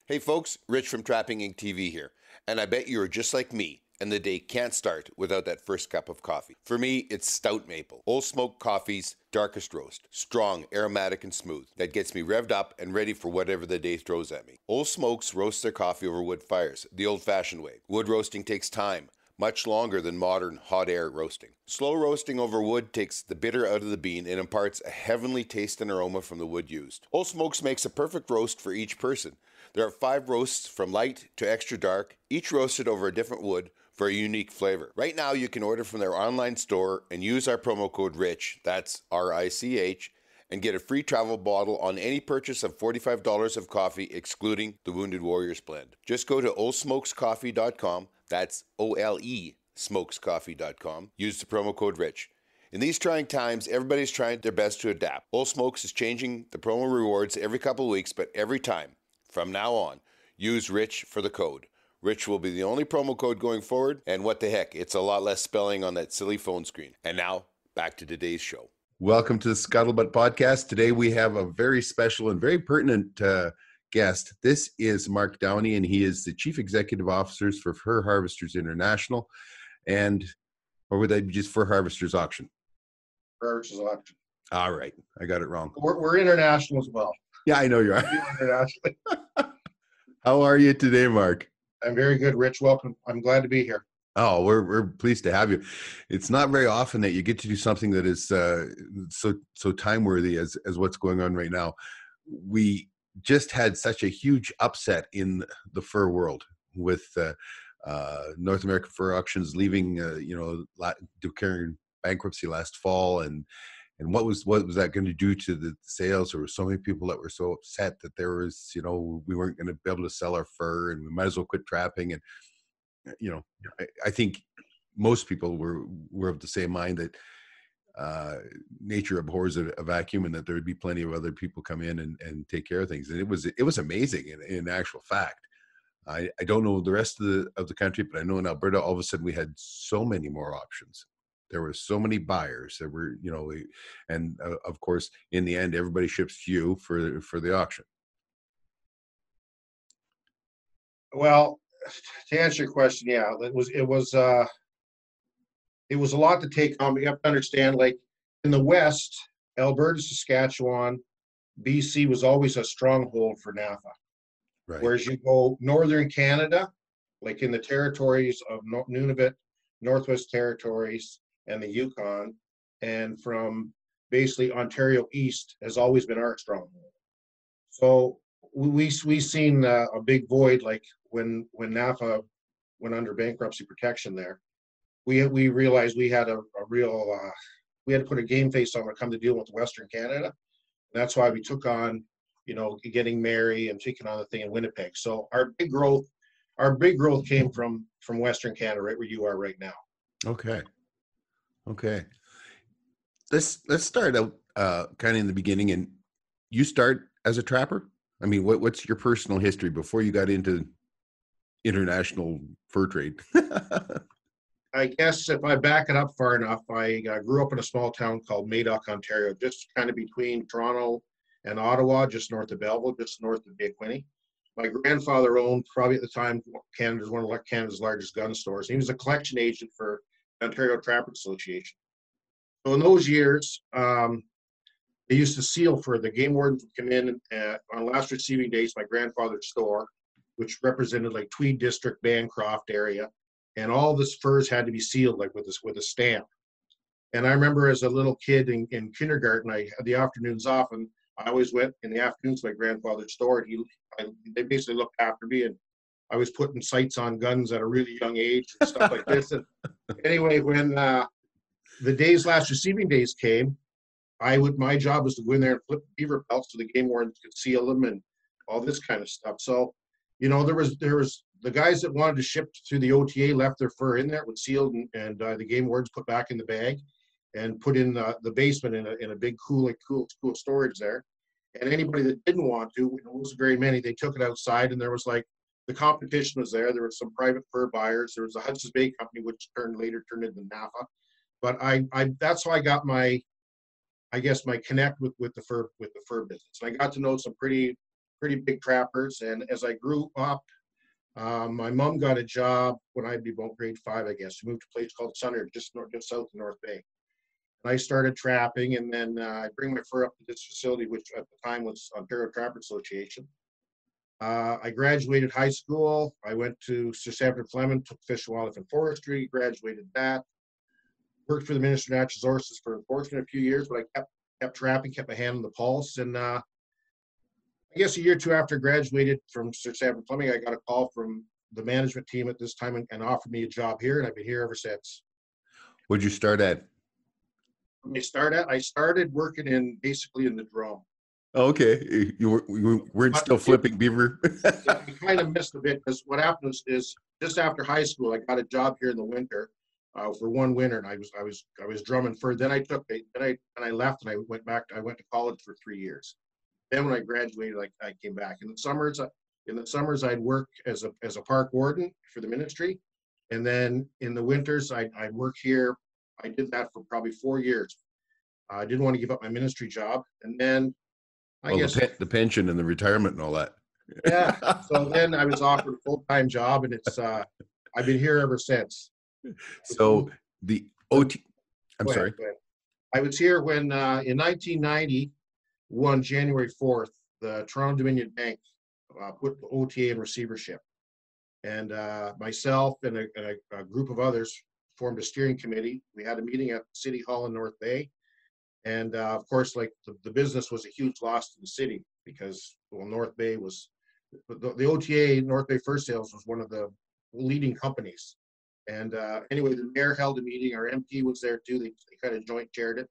Hey folks, Rich from Trapping Inc. TV here, and I bet you're just like me, and the day can't start without that first cup of coffee. For me, it's Stout Maple, Old Smoke Coffee's darkest roast, strong, aromatic, and smooth, that gets me revved up and ready for whatever the day throws at me. Old Smokes roast their coffee over wood fires, the old-fashioned way. Wood roasting takes time, much longer than modern hot air roasting. Slow roasting over wood takes the bitter out of the bean and imparts a heavenly taste and aroma from the wood used. Old Smokes makes a perfect roast for each person. There are 5 roasts from light to extra dark, each roasted over a different wood for a unique flavor. Right now you can order from their online store and use our promo code RICH, that's R-I-C-H, and get a free travel bottle on any purchase of $45 of coffee excluding the Wounded Warriors blend. Just go to oldsmokescoffee.com, that's O-L-E smokescoffee.com, use the promo code RICH. In these trying times, everybody's trying their best to adapt. Old Smokes is changing the promo rewards every couple of weeks, but every time, from now on, use RICH for the code. RICH will be the only promo code going forward, and what the heck, it's a lot less spelling on that silly phone screen. And now, back to today's show. Welcome to the Scuttlebutt podcast. Today we have a very special and very pertinent guest. This is Mark Downey, and he is the Chief Executive Officer for Fur Harvesters International, or would that be just Fur Harvesters Auction? Fur Harvesters Auction. All right, I got it wrong. We're international as well. Yeah, I know you are. Internationally. How are you today, Mark? I'm very good, Rich. Welcome. I'm glad to be here. Oh, we're pleased to have you. It's not very often that you get to do something that is so time worthy as what's going on right now. We just had such a huge upset in the fur world with North American Fur Auctions leaving, declaring bankruptcy last fall, and what was that going to do to the sales? There were so many people that were so upset that there was, we weren't going to be able to sell our fur, and we might as well quit trapping. And I think most people were of the same mind that nature abhors a vacuum, and that there would be plenty of other people come in and take care of things. And it was amazing in actual fact. I don't know the rest of the country, but I know in Alberta, all of a sudden we had so many more options. There were so many buyers. There were, and of course, in the end, everybody ships to you for the auction. Well, to answer your question, yeah, it was a lot to take on. But you have to understand, like in the West, Alberta, Saskatchewan, BC was always a stronghold for NAFA. Right. Whereas you go northern Canada, like in the territories of Nunavut, Northwest Territories, and the Yukon, and from basically Ontario East has always been our stronghold. So we seen a big void, like when NAFA went under bankruptcy protection there. We realized we had a real we had to put a game face on when it come to deal with Western Canada. And that's why we took on, getting Mary and taking on the thing in Winnipeg. So our big growth came from Western Canada, right where you are right now. Okay. Let's start out kind of in the beginning. And you start as a trapper? I mean, what's your personal history before you got into international fur trade? I guess if I back it up far enough, I grew up in a small town called Madoc, Ontario, just kind of between Toronto and Ottawa, just north of Belleville, just north of Baquini. My grandfather owned, probably at the time, one of Canada's largest gun stores. He was a collection agent for the Ontario Trappers Association. So in those years, they used to seal fur. The game wardens would come in on last receiving days, my grandfather's store, which represented like Tweed District, Bancroft area, and all this furs had to be sealed like with a stamp. And I remember as a little kid in kindergarten, I had the afternoons off, and I always went in the afternoons to my grandfather's store, and they basically looked after me, and I was putting sights on guns at a really young age and stuff like this. And anyway, when the last receiving days came, my job was to go in there and flip beaver pelts so the game wardens could seal them and all this kind of stuff. So, there was the guys that wanted to ship through the OTA left their fur in there, it was sealed, and the game wardens put back in the bag and put in the basement in a big cool storage there. And anybody that didn't want to, it wasn't very many, they took it outside, and there was like the competition was there. There were some private fur buyers. There was a Hudson's Bay company, which later turned into NAFA. But that's how I got my connect with the fur business. And I got to know some pretty pretty big trappers. And as I grew up, my mom got a job when I'd be about grade 5, I guess. She moved to a place called Sunder, just south of North Bay. And I started trapping, and then I bring my fur up to this facility, which at the time was Ontario Trapper Association. I graduated high school. I went to Sir Samuel Clement, took Fish, Wildlife, and Forestry, graduated that. Worked for the Ministry of Natural Resources for enforcement a few years, but I kept trapping, kept my hand on the pulse. And I guess a year or two after I graduated from Sir Samuel Plumbing, I got a call from the management team at this time and offered me a job here, and I've been here ever since. What'd you start at? I started working basically in the drone. Okay, you weren't still flipping beaver. I kind of missed a bit because what happened is just after high school, I got a job here in the winter for one winter, and I was drumming fur. Then I left and I went back. I went to college for 3 years. Then when I graduated, I came back. In the summers I'd work as a park warden for the ministry, and then in the winters I'd work here. I did that for probably 4 years. I didn't want to give up my ministry job, and then I guess the pension and the retirement and all that. Yeah. So then I was offered a full-time job, and I've been here ever since. So the OT, I'm sorry. Go ahead. I was here when in 1991, January 4th, the Toronto Dominion Bank put the OTA in receivership. And myself and a group of others formed a steering committee. We had a meeting at City Hall in North Bay. And of course, like the business was a huge loss to the city because, well, North Bay was, the OTA, North Bay Fur Sales, was one of the leading companies. And anyway, the mayor held a meeting. Our MP was there too. They kind of joint chaired it.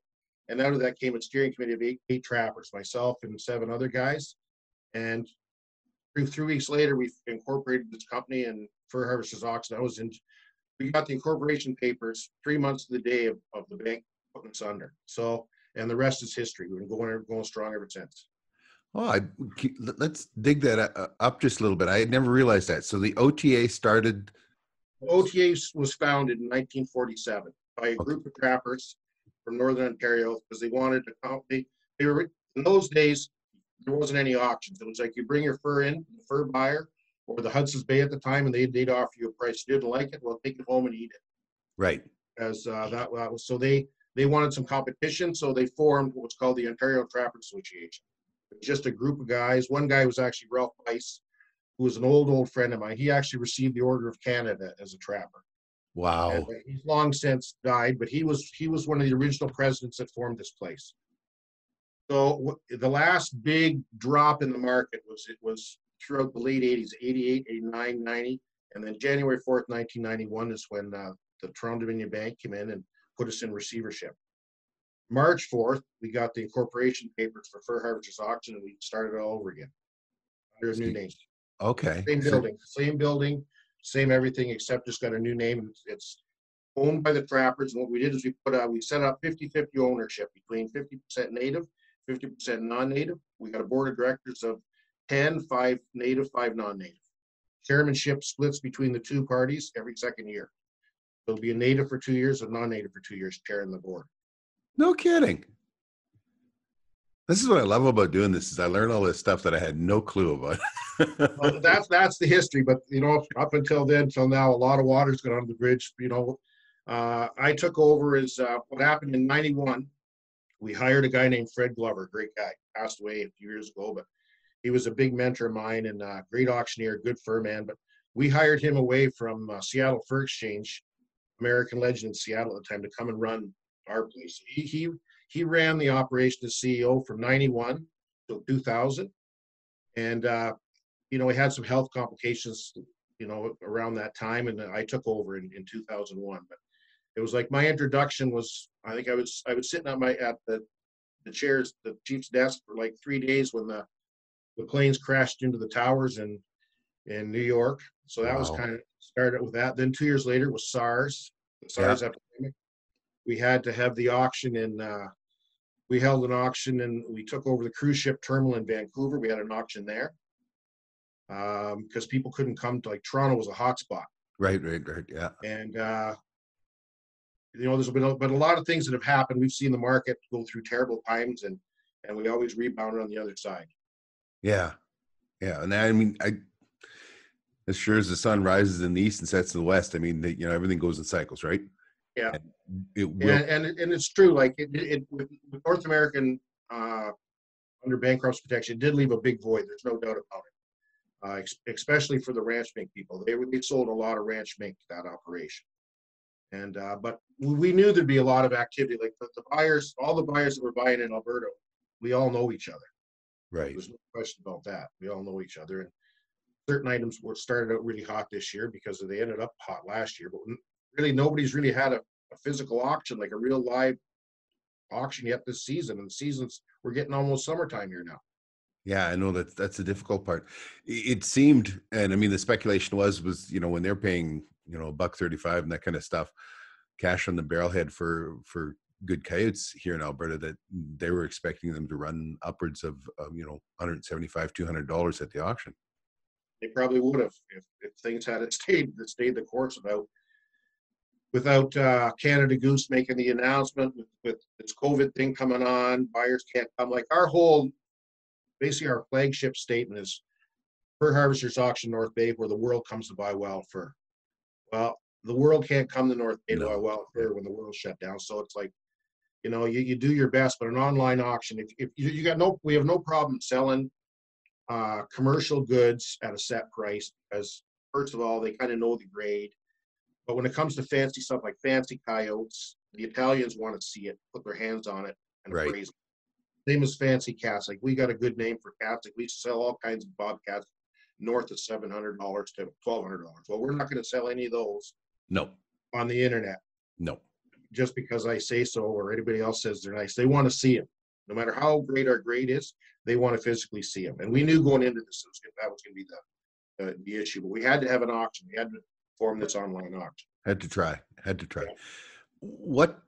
And out of that came a steering committee of eight trappers, myself and 7 other guys. And 3 weeks later, we incorporated this company and Fur Harvesters Auction. We got the incorporation papers 3 months to the day of the bank putting us under. So, and the rest is history. We've been going strong ever since. Oh, let's dig that up just a little bit. I had never realized that. So the OTA started. OTA was founded in 1947 by a group of trappers from Northern Ontario because they wanted to. They were, in those days, there wasn't any auctions. It was like you bring your fur in, the fur buyer or the Hudson's Bay at the time, and they'd offer you a price. You didn't like it, well, take it home and eat it. Right. As that was so they wanted some competition, so they formed what's called the Ontario Trapper Association. Just a group of guys. One guy was actually Ralph Weiss, who was an old friend of mine. He actually received the Order of Canada as a trapper. Wow. And he's long since died, but he was one of the original presidents that formed this place. So the last big drop in the market was throughout the late 80s, 88, 89, 90, and then January 4th, 1991 is when the Toronto Dominion Bank came in and put us in receivership. March 4th, we got the incorporation papers for Fur Harvesters Auction, and we started all over again under a new name. Okay. Same building, same everything, except just got a new name. It's owned by the trappers. And what we did is we set up 50-50 ownership between 50% native, 50% non-native. We got a board of directors of 10, 5 native, 5 non-native. Chairmanship splits between the two parties every second year. There'll be a native for 2 years, a non-native for 2 years, chairing the board. No kidding. This is what I love about doing this is I learn all this stuff that I had no clue about. Well, that's the history, but up until then, till now, a lot of water's gone under the bridge. I took over as what happened in '91. We hired a guy named Fred Glover, great guy, passed away a few years ago, but he was a big mentor of mine and a great auctioneer, good fur man. But we hired him away from Seattle Fur Exchange, American legend in Seattle at the time, to come and run our place. He ran the operation as CEO from '91 till 2000, and he had some health complications, around that time, and I took over in 2001. But it was like my introduction was, I think I was sitting at the chairs, the chief's desk for like 3 days when the planes crashed into the towers in New York. So that was kind of started with that. Then 2 years later was SARS, the SARS epidemic. We had to have the auction we held an auction and we took over the cruise ship terminal in Vancouver. We had an auction there because people couldn't come to, like, Toronto was a hot spot. Right. Yeah. And, there's been a lot of things that have happened. We've seen the market go through terrible times and we always rebounded on the other side. Yeah. Yeah, and I mean, as sure as the sun rises in the east and sets in the west, I mean, everything goes in cycles, right? Yeah, And it will. and it's true. Like it with North American under bankruptcy protection, it did leave a big void. There's no doubt about it. Especially for the ranch mink people, they sold a lot of ranch mink to that operation. And but we knew there'd be a lot of activity. Like the buyers, all the buyers that were buying in Alberta, we all know each other. Right. There's no question about that. We all know each other. And certain items were started out really hot this year because they ended up hot last year. But really, nobody's really had a physical auction, like a real live auction yet this season. And the seasons, we're getting almost summertime here now. Yeah, I know that's the difficult part. It seemed, and I mean, the speculation was when they're paying $1.35 and that kind of stuff, cash on the barrelhead for good coyotes here in Alberta, that they were expecting them to run upwards of $175, $200 at the auction. They probably would have if things had stayed the course without Canada Goose making the announcement with this COVID thing coming on. Buyers can't come. Like basically our flagship statement is Fur Harvesters Auction North Bay, where the world comes to buy wild fur. Well, the world can't come to North Bay to buy wild fur when the world's shut down. So it's like, you do your best, but an online auction, if we have no problem selling commercial goods at a set price, because first of all, they kind of know the grade. But when it comes to fancy stuff like fancy coyotes, the Italians want to see it, put their hands on it, and appraise it. Same as fancy cats. Like we got a good name for cats. Like we sell all kinds of bobcats north of $700 to $1,200. Well, we're not going to sell any of those. No. On the internet. No. Just because I say so or anybody else says they're nice. They want to see them. No matter how great our grade is, they want to physically see them. And we knew going into this that was going to be the issue. But we had to have an auction. We had to form this online auction. Had to try. Yeah. What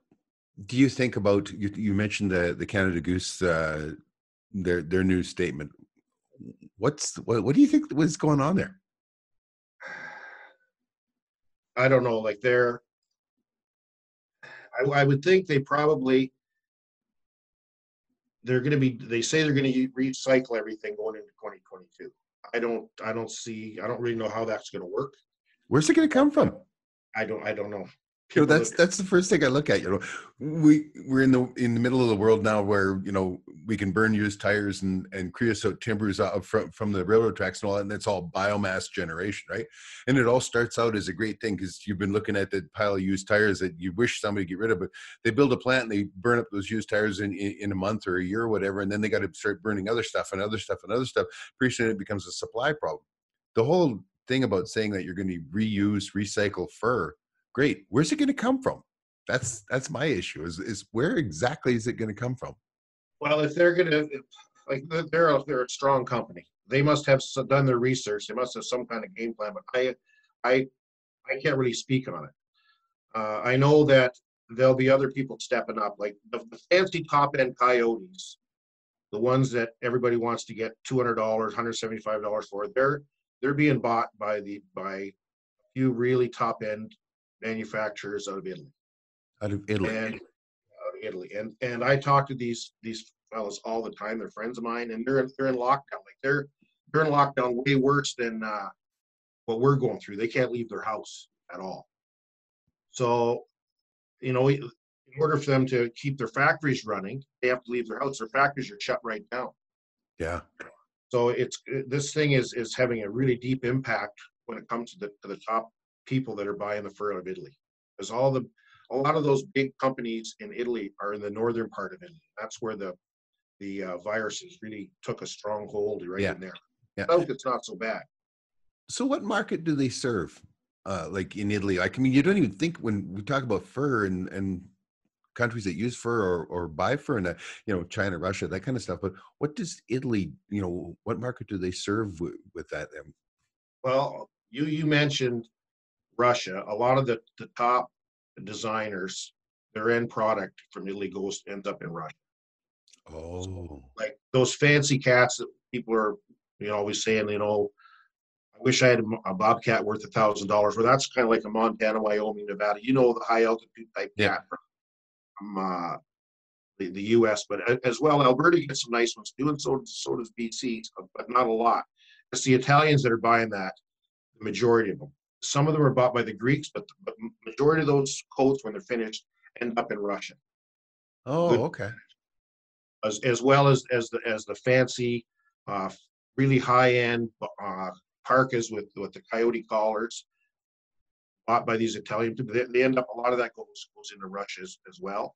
do you think about, you mentioned the Canada Goose, their news statement. What do you think was going on there? I don't know. Like I would think they say they're going to recycle everything going into 2022. I don't really know how that's going to work. Where's it going to come from? I don't know. That's the first thing I look at. We're in the middle of the world now where we can burn used tires and creosote timbers out from the railroad tracks and all that, and it's all biomass generation, right? And it all starts out as a great thing because you've been looking at the pile of used tires that you wish somebody would get rid of, but they build a plant and they burn up those used tires in a month or a year or whatever, and then they got to start burning other stuff and other stuff and other stuff. Pretty soon it becomes a supply problem. The whole thing about saying that you're going to reuse, recycle fur, great. Where's it going to come from? That's my issue. Is where exactly is it going to come from? Well, if they're going to, like, they're a strong company. They must have done their research. They must have some kind of game plan. But I can't really speak on it. I know that there'll be other people stepping up, like the fancy top end coyotes, the ones that everybody wants to get $200, $175 for. They're being bought by a few really top end manufacturers out of Italy. And I talk to these fellas all the time. They're friends of mine, and they're in lockdown. Like they're in lockdown way worse than what we're going through. They can't leave their house at all. So, in order for them to keep their factories running, they have to leave their house. Their factories are shut right down. Yeah. So this thing is having a really deep impact when it comes to the top people that are buying the fur out of Italy, because a lot of those big companies in Italy are in the northern part of Italy. That's where the viruses really took a strong hold in there. Yeah. South, it's not so bad. So what market do they serve? Like in Italy? Like, I mean, you don't even think when we talk about fur and countries that use fur or buy fur and China, Russia, that kind of stuff. But what does Italy, what market do they serve with that? Well, you mentioned Russia. A lot of the top designers, their end product from Italy ends up in Russia. Oh, like those fancy cats that people are always saying, I wish I had a bobcat worth $1,000. Well, that's kind of like a Montana, Wyoming, Nevada. The high altitude type cat from the U.S., but as well, Alberta gets some nice ones too, and so does BC, but not a lot. It's the Italians that are buying that, the majority of them. Some of them are bought by the Greeks, but the majority of those coats, when they're finished, end up in Russia. Oh, Good, okay. as well as the fancy, really high end parkas with the coyote collars, bought by these Italian people. They end up, a lot of that goes into Russia as well.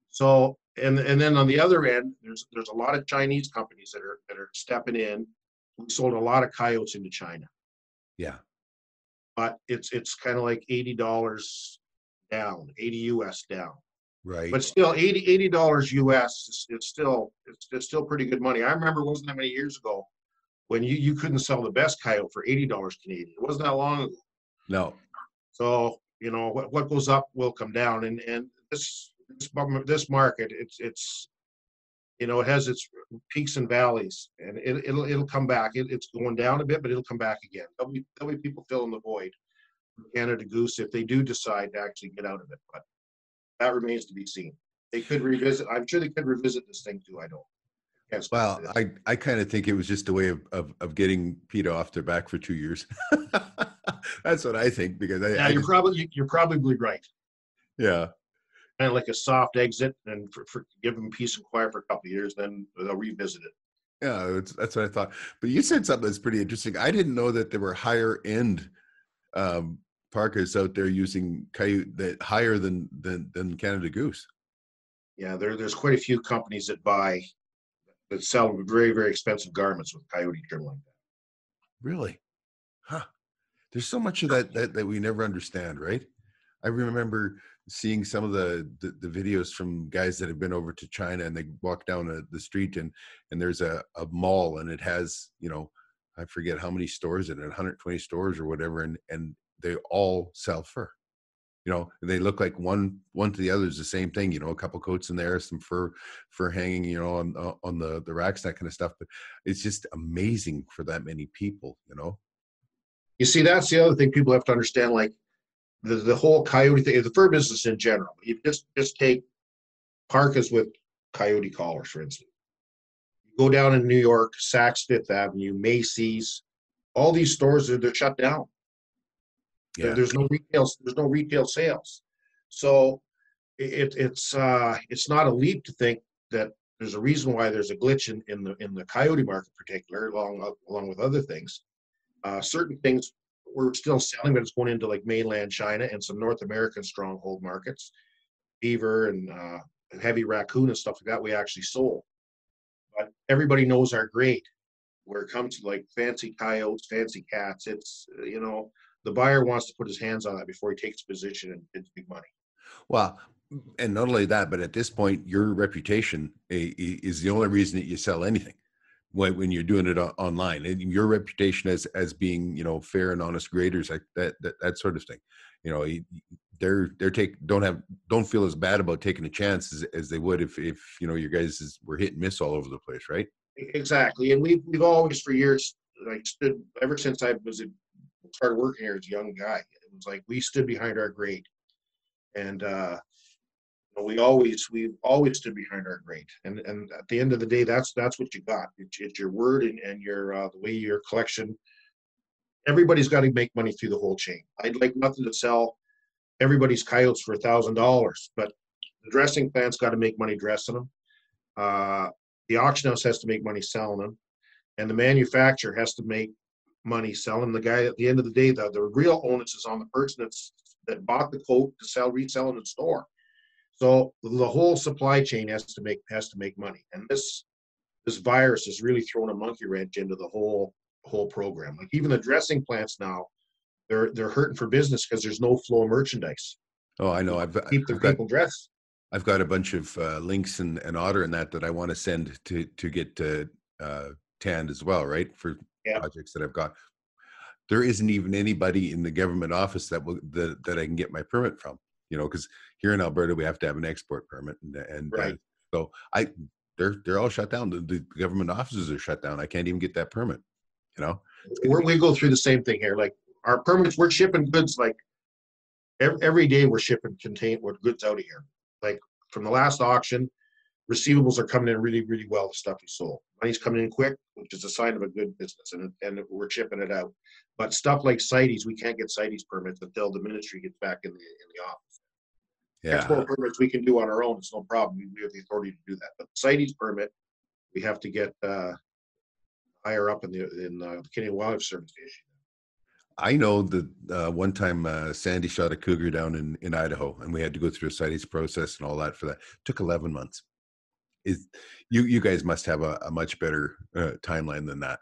So, and then on the other end, there's a lot of Chinese companies that are stepping in. We sold a lot of coyotes into China, Yeah. but it's kind of like $80 down, 80 US down. Right. But still, $80 US it's still pretty good money. I remember, it wasn't that many years ago when you couldn't sell the best coyote for $80 Canadian. It wasn't that long ago. No. So, you know, what goes up will come down, and this market, it's you know, it has its peaks and valleys, and it'll come back. It's going down a bit, but it'll come back again. There'll be people filling the void for Canada Goose if they do decide to actually get out of it, but that remains to be seen. They could revisit. I'm sure they could revisit this thing too. I don't. Well, I kind of think it was just a way of getting PETA off their back for 2 years. That's what I think, because you're probably right. Yeah. Kind of like a soft exit, and for give them peace and quiet for a couple of years, then they'll revisit it. Yeah, that's what I thought. But you said something that's pretty interesting. I didn't know that there were higher end parkas out there using coyote that higher than Canada Goose. Yeah, there's quite a few companies that sell very, very expensive garments with coyote trim like that. Really? Huh. There's so much of that we never understand, right? I remember seeing some of the videos from guys that have been over to China, and they walk down the street, and there's a mall, and it has, you know, I forget how many stores in it, 120 stores or whatever, and they all sell fur. You know, they look like one to the other is the same thing. You know, a couple coats in there, some fur hanging, you know, on the racks, that kind of stuff. But it's just amazing for that many people, you know. You see, that's the other thing people have to understand. Like the whole coyote thing, the fur business in general. You just take parkas with coyote collars, for instance. You go down in New York, Saks Fifth Avenue, Macy's, all these stores they're shut down. Yeah. There's no retail sales. So it's not a leap to think that there's a reason why there's a glitch in the coyote market, in particular, along with other things. Certain things we're still selling, but it's going into like mainland China and some North American stronghold markets, beaver and heavy raccoon and stuff like that. We actually sold, but everybody knows our grade. Where it comes to like fancy coyotes, fancy cats, it's, you know, the buyer wants to put his hands on that before he takes position and bids big money. Well, and not only that, but at this point, your reputation is the only reason that you sell anything when you're doing it online, and your reputation as being, you know, fair and honest graders, like that sort of thing. You know, don't feel as bad about taking a chance as they would if you know, your guys were hit and miss all over the place, right? Exactly, and we've always for years, like, stood, ever since I started working here as a young guy. It was like we stood behind our grade, and we've always stood behind our grade. And at the end of the day, that's what you got. It's your word and your the way your collection. Everybody's got to make money through the whole chain. I'd like nothing to sell everybody's coyotes for $1,000, but the dressing plant's got to make money dressing them. The auction house has to make money selling them, and the manufacturer has to make money selling. The guy, at the end of the day, the real onus is on the person that bought the coat to resell in the store. So the whole supply chain has to make money, and this virus has really thrown a monkey wrench into the whole program. Like even the dressing plants now, they're hurting for business because there's no flow of merchandise. Oh, I know. Keep the people dressed. I've got a bunch of links and otter and that I want to send to get tanned as well, right? For projects that I've got. There isn't even anybody in the government office that I can get my permit from, you know, because here in Alberta we have to have an export permit, and right. So they're all shut down. The government offices are shut down. I can't even get that permit, you know. We go through the same thing here. Like our permits, we're shipping goods like every day. We're shipping goods out of here. Like from the last auction, receivables are coming in really, really well. The stuff we sold. Money's coming in quick, which is a sign of a good business, and we're chipping it out. But stuff like CITES, we can't get CITES permits until the ministry gets back in the office. Yeah. Export permits we can do on our own. It's no problem. We have the authority to do that. But CITES permit, we have to get higher up in the Canadian Wildlife Service issue. I know that one time Sandy shot a cougar down in Idaho, and we had to go through a CITES process and all that for that. It took 11 months. You guys must have a much better timeline than that.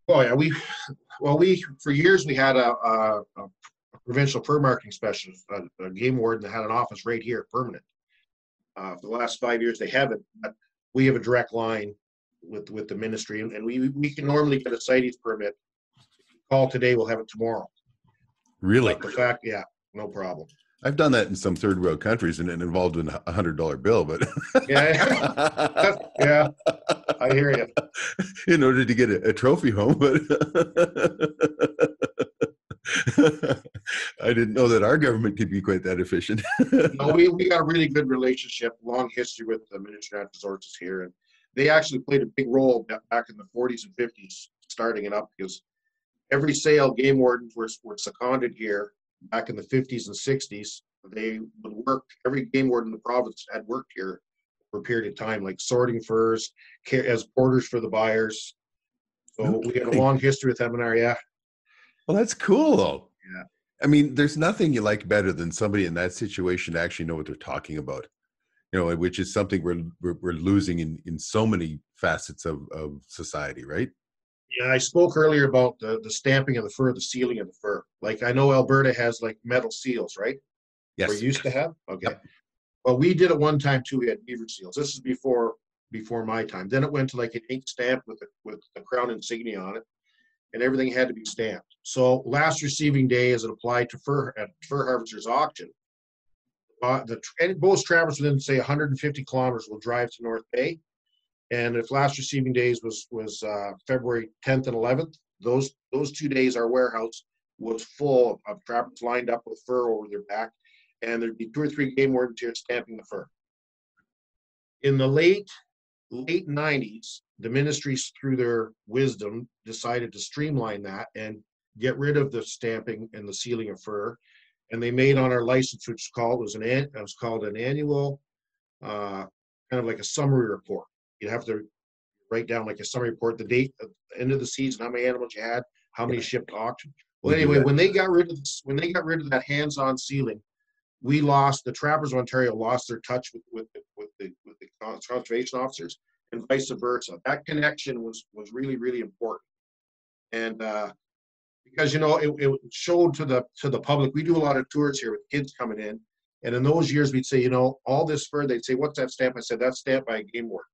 Oh yeah, we for years we had a provincial fur marketing specialist, a game warden that had an office right here, permanent. For the last 5 years they haven't, but we have a direct line with the ministry, and we can normally get a CITES permit. If you call today, we'll have it tomorrow. Really? But the fact, yeah, no problem. I've done that in some third world countries, and it involved in $100 bill, but yeah, yeah, I hear you. In order to get a trophy home, but I didn't know that our government could be quite that efficient. No, we got a really good relationship, long history with the Ministry of Natural Resources here, and they actually played a big role back in the 40s and 50s, starting it up, because every sale game wardens were seconded here back in the 50s and 60s. They would work, every game warden in the province had worked here for a period of time, like sorting furs, as porters for the buyers. So we have a long history with them in our, yeah. Well, that's cool, though. Yeah. I mean, there's nothing you like better than somebody in that situation to actually know what they're talking about, you know, which is something we're losing in so many facets of society, right? Yeah, I spoke earlier about the stamping of the fur, the sealing of the fur. Like, I know Alberta has like metal seals, right? Yes. Or used to have? Okay. Yep. Well, we did it one time too. We had beaver seals. This is before my time. Then it went to like an ink stamp with the crown insignia on it, and everything had to be stamped. So last receiving day, as it applied to fur harvesters auction, most travelers within say 150 kilometers will drive to North Bay. And if last receiving days was February 10th and 11th, those 2 days our warehouse was full of trappers lined up with fur over their back, and there'd be 2 or 3 game wardens here stamping the fur. In the late 90s, the ministries, through their wisdom, decided to streamline that and get rid of the stamping and the sealing of fur, and they made on our license, which was called an annual, kind of like a summary report. You have to write down like a summary report, the date, the end of the season, how many animals you had, how many shipped to auction. Well, anyway, when they got rid of that hands-on sealing, the Trappers of Ontario lost their touch with the conservation officers, and vice versa. That connection was really, really important. And because, you know, it showed to the public. We do a lot of tours here with kids coming in, and in those years we'd say, you know, all this fur, they'd say, what's that stamp? I said, that's stamped by a game warden.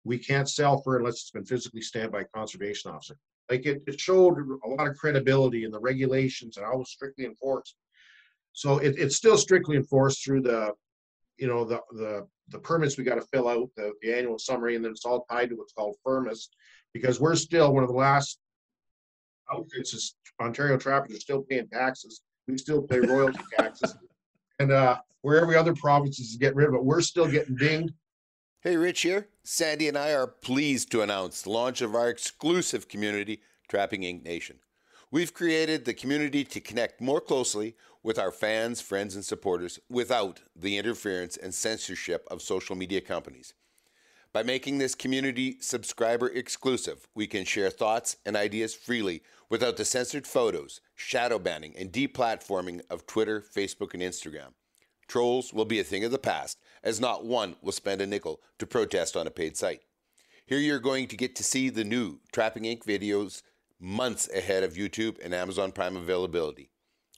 We can't sell fur unless it's been physically stamped by a conservation officer. Like, it showed a lot of credibility in the regulations and how it was strictly enforced. So it's still strictly enforced through the permits we got to fill out, the annual summary, and then it's all tied to what's called FIRMAS, because we're still one of the last outfits. Ontario trappers are still paying taxes. We still pay royalty taxes, and where every other province is getting rid of it, we're still getting dinged. Hey, Rich here. Sandy and I are pleased to announce the launch of our exclusive community, Trapping Inc. Nation. We've created the community to connect more closely with our fans, friends, and supporters without the interference and censorship of social media companies. By making this community subscriber exclusive, we can share thoughts and ideas freely without the censored photos, shadow banning, and deplatforming of Twitter, Facebook, and Instagram. Trolls will be a thing of the past, as not one will spend a nickel to protest on a paid site. Here you're going to get to see the new Trapping Inc. videos months ahead of YouTube and Amazon Prime availability.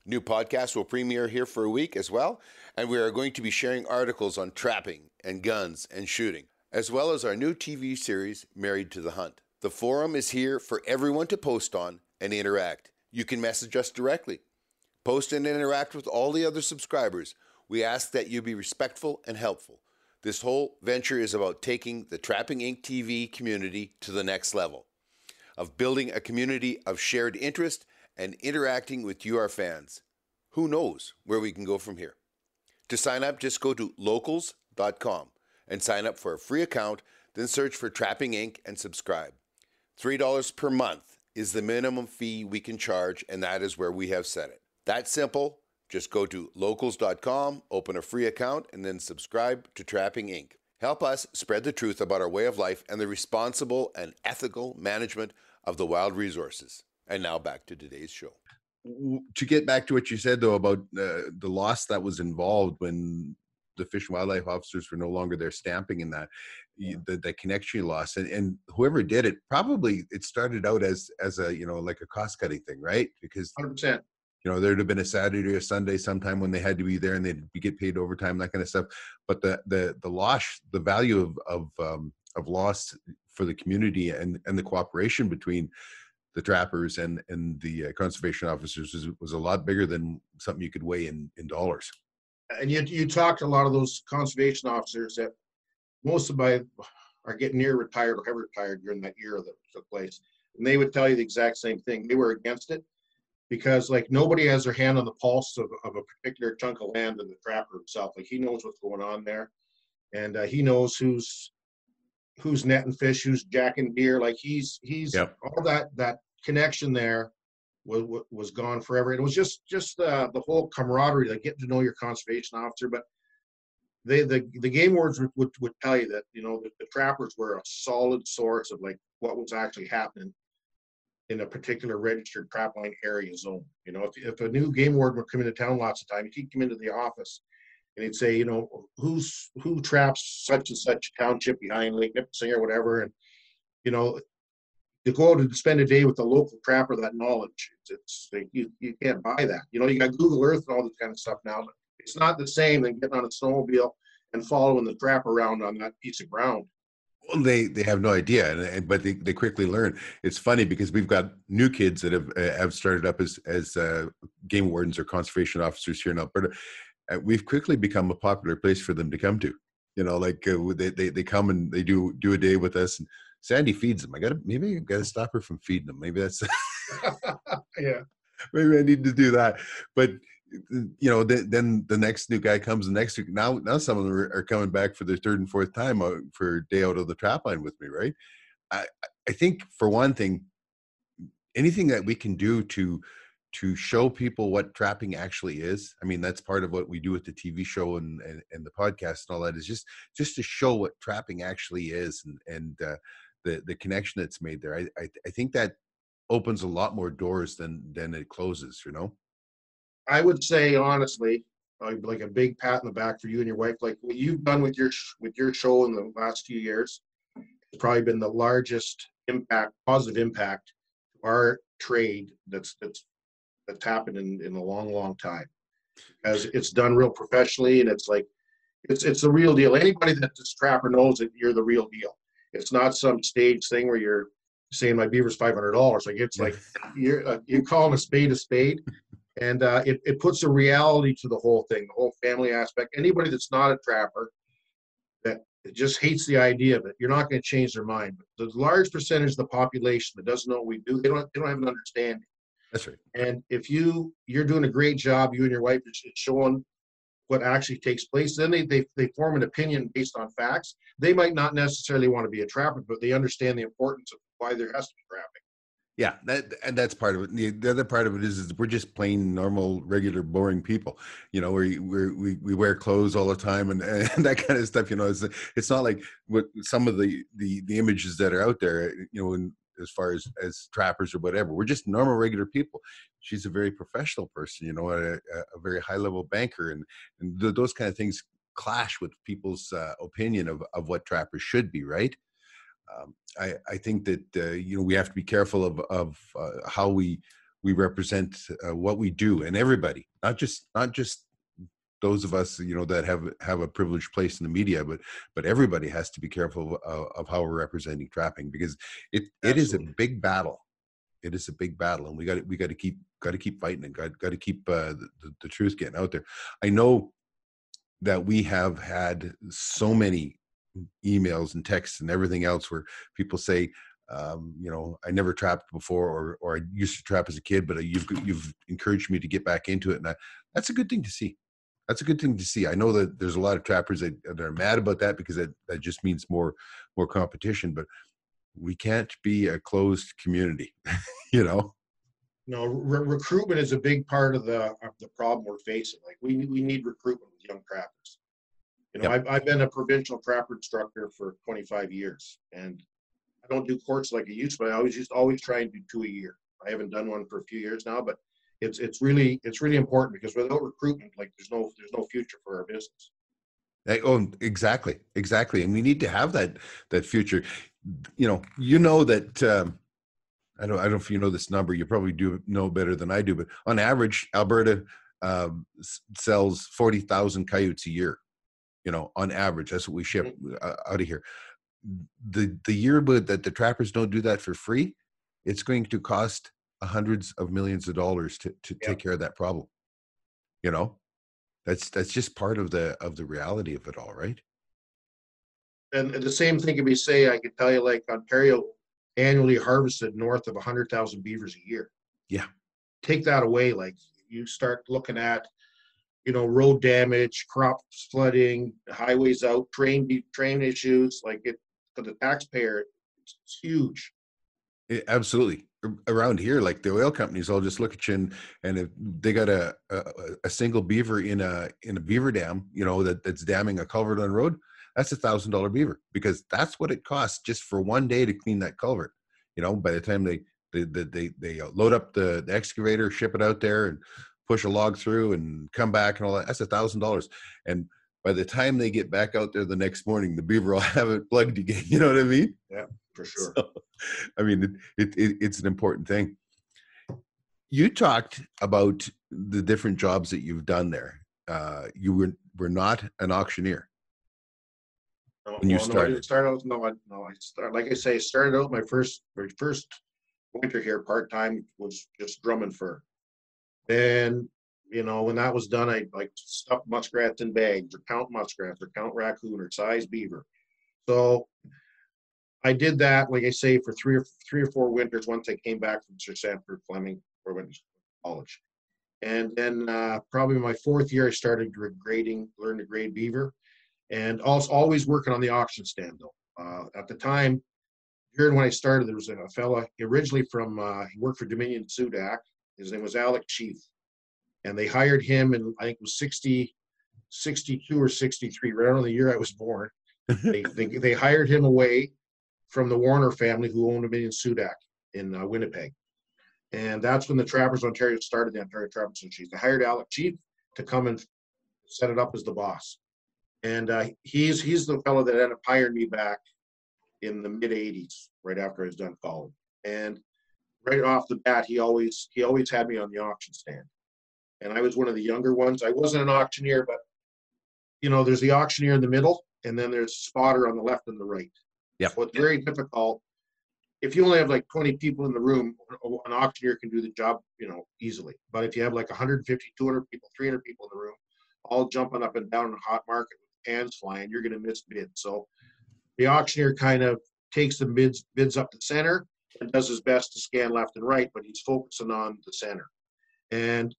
New podcasts will premiere here for a week as well, and we are going to be sharing articles on trapping and guns and shooting, as well as our new TV series, Married to the Hunt. The forum is here for everyone to post on and interact. You can message us directly. Post and interact with all the other subscribers. We ask that you be respectful and helpful. This whole venture is about taking the Trapping Inc. TV community to the next level, of building a community of shared interest and interacting with you, our fans. Who knows where we can go from here? To sign up, just go to locals.com and sign up for a free account Then search for Trapping Inc. and subscribe. $3 per month is the minimum fee we can charge, and that is where we have set it. That's simple. Just go to locals.com, open a free account, and then subscribe to Trapping Inc. Help us spread the truth about our way of life and the responsible and ethical management of the wild resources. And now back to today's show. To get back to what you said, though, about the loss that was involved when the Fish and Wildlife officers were no longer there stamping in that, the connection you lost. And whoever did it, probably it started out as a, like a cost-cutting thing, right? Because 100%. there'd have been a Saturday or Sunday sometime when they had to be there and they'd get paid overtime, that kind of stuff. But the loss, the value of loss for the community and the cooperation between the trappers and the conservation officers was a lot bigger than something you could weigh in dollars. And you talked to a lot of those conservation officers that most of my are getting near retired or have retired during that year that took place. And they would tell you the exact same thing. They were against it because like nobody has their hand on the pulse of a particular chunk of land than the trapper himself. Like he knows what's going on there. And he knows who's netting fish, who's jacking deer. Like he's Yep. all that connection there was gone forever. It was just the whole camaraderie, like getting to know your conservation officer. But the game wards would tell you that the trappers were a solid source of like what was actually happening in a particular registered trapline area zone. If a new game warden would come into town lots of times, he'd come into the office and he'd say, who traps such and such township behind Lake Nipissing or whatever, and to go out and spend a day with the local trapper, that knowledge, it's like you can't buy that. You got Google Earth and all this kind of stuff now, but it's not the same than getting on a snowmobile and following the trap around on that piece of ground. Well, they have no idea, but they quickly learn. It's funny because we've got new kids that have started up as game wardens or conservation officers here in Alberta. We've quickly become a popular place for them to come to. They come and they do a day with us, and Sandy feeds them. Maybe I gotta stop her from feeding them. Maybe that's Yeah. Maybe I need to do that. But then the next new guy comes the next week. Now some of them are coming back for their third and fourth time for a day out of the trap line with me, right? I think for one thing, anything that we can do to show people what trapping actually is. I mean, that's part of what we do with the TV show and the podcast and all that, is just to show what trapping actually is and the connection that's made there. I think that opens a lot more doors than it closes, I would say honestly, like a big pat in the back for you and your wife. Like what you've done with your show in the last few years, it's probably been the largest positive impact to our trade that's happened in a long time, because it's done real professionally, and it's like it's the real deal. Anybody that's a trapper knows that you're the real deal. It's not some stage thing where you're saying my beaver's $500. Like it's like you're calling a spade, and it puts a reality to the whole thing, the whole family aspect. Anybody that's not a trapper that just hates the idea of it, you're not going to change their mind. But the large percentage of the population that doesn't know what we do, they don't have an understanding. That's right. And if you're doing a great job, you and your wife, is showing what actually takes place, then they form an opinion based on facts. They might not necessarily want to be a trapper, but they understand the importance of why there has to be trapping. Yeah, that's part of it. The other part of it is we're just plain normal, regular, boring people. We wear clothes all the time and that kind of stuff. It's not like what some of the images that are out there. As far as trappers or whatever, we're just normal, regular people. She's a very professional person, a very high level banker, and those kind of things clash with people's opinion of what trappers should be, right? I think that we have to be careful of how we represent what we do, and everybody, not just those of us that have a privileged place in the media, but everybody has to be careful of how we're representing trapping, because it is a big battle. It is a big battle, and we got to keep fighting, and got to keep the truth getting out there. I know that we have had so many emails and texts and everything else where people say, I never trapped before, or I used to trap as a kid, but you've encouraged me to get back into it, and that's a good thing to see. That's a good thing to see. I know that there's a lot of trappers that are mad about that because that just means more competition. But we can't be a closed community, you know. No, recruitment is a big part of the problem we're facing. Like we need recruitment with young trappers. You know, Yep. I've been a provincial trapper instructor for 25 years, and I don't do courts like I used to, but I always try and do 2 a year. I haven't done one for a few years now, but it's really important, because without recruitment, like there's no future for our business. Oh, exactly, and we need to have that future. You know that I don't know if you know this number. You probably do know better than I do, but on average, Alberta sells 40,000 coyotes a year. You know, on average, that's what we ship out of here. The year that the trappers don't do that for free, it's going to cost hundreds of millions of dollars to take care of that problem. You know, that's just part of the reality of it all, right? And the same thing can be say, I can tell you, like Ontario annually harvested north of 100,000 beavers a year. Yeah. Take that away, like you start looking at, road damage, crops flooding, highways out, train issues, like it for the taxpayer, it's huge. Absolutely. Around here, like the oil companies all just look at you and if they got a single beaver in a beaver dam, that's damming a culvert on the road, that's $1,000 beaver, because that's what it costs just for one day to clean that culvert. By the time they load up the excavator, ship it out there and push a log through and come back and all that, that's $1,000. And by the time they get back out there the next morning, the beaver will have it plugged again. You know what I mean? Yeah, for sure. So, I mean, it's an important thing. You talked about the different jobs that you've done there. You were not an auctioneer when you started. Like I say, started out my first winter here part-time was just drumming fur. And when that was done, I like stuff muskrats in bags, or count muskrats, or count raccoon, or size beaver. So I did that, like I say, for three or four winters once I came back from Sir Sanford Fleming, or went to college. And then probably my fourth year, I started learn to grade beaver, and also always working on the auction stand though. At the time, during when I started, there was a fella originally from, he worked for Dominion Sudak. His name was Alec Chief. And they hired him in, I think it was 62 or 63, right around the year I was born. They hired him away from the Warner family, who owned Dominion Sudak in Winnipeg. And that's when the Trappers Ontario started, the Ontario Trappers Association. They hired Alec Chief to come and set it up as the boss. And he's the fellow that ended up hiring me back in the mid 80s, right after I was done college. And right off the bat, he always had me on the auction stand. And I was one of the younger ones. I wasn't an auctioneer, but there's the auctioneer in the middle, and then there's a spotter on the left and the right. Yeah. So it's very difficult. If you only have like 20 people in the room, an auctioneer can do the job, easily. But if you have like 150, 200 people, 300 people in the room, all jumping up and down in a hot market with cans flying, you're going to miss bids. So the auctioneer kind of takes the bids up the center and does his best to scan left and right, but he's focusing on the center. And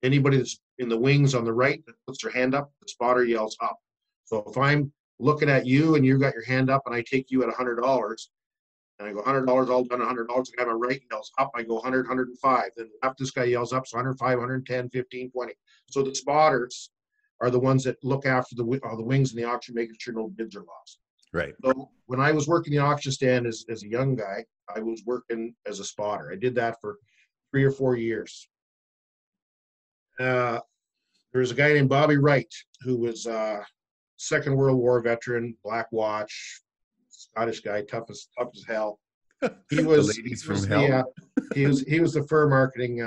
anybody that's in the wings on the right that puts their hand up, the spotter yells up. So if I'm looking at you and you got your hand up and I take you at $100 and I go $100, all done $100, the guy on my right yells up, I go 100, 105. Then left, this guy yells up, so 105, 110, 15, 20. So the spotters are the ones that look after the wings in the auction, making sure no bids are lost. Right. So when I was working the auction stand as a young guy, I was working as a spotter. I did that for 3 or 4 years. There was a guy named Bobby Wright, who was Second World War veteran, Black Watch, Scottish guy, tough as hell. He was the ladies from hell. He was the fur marketing,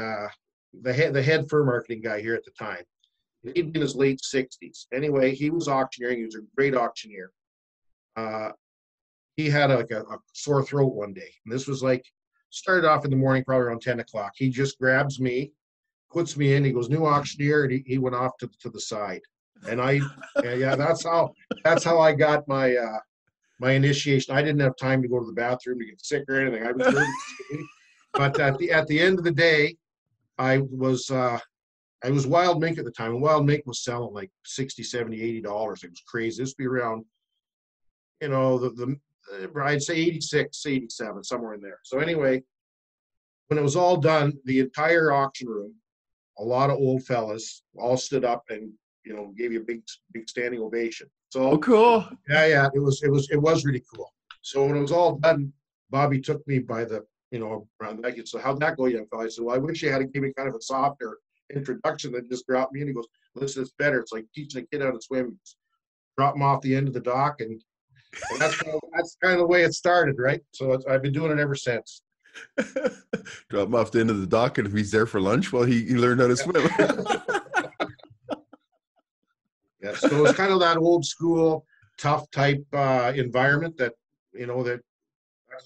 the head fur marketing guy here at the time. He'd be in his late 60s. Anyway, he was auctioneering. He was a great auctioneer. He had a sore throat one day, and this was like started off in the morning, probably around 10 o'clock. He just grabs me, puts me in. He goes, "New auctioneer," and he went off to the side. And that's how I got my my initiation. I didn't have time to go to the bathroom to get sick or anything. I was very skinny. But at the end of the day, I I was wild mink at the time, and wild mink was selling like 60, 70, $80. It was crazy. This would be around, I'd say 86, 87, somewhere in there. So anyway, when it was all done, the entire auction room, a lot of old fellas all stood up and, gave you a big standing ovation. Oh, So cool. yeah, it was really cool. So when it was all done, Bobby took me by the, around the neck. So how'd that go, young fella? I said, well, I wish you had to give me kind of a softer introduction than just drop me in. He goes, listen, it's better. It's like teaching a kid how to swim. Just drop him off the end of the dock, and that's kind of the way it started, right? So I've been doing it ever since. Drop him off the end of the dock, and if he's there for lunch, well, he learned how to swim. Yeah, so it's kind of that old school, tough type environment that that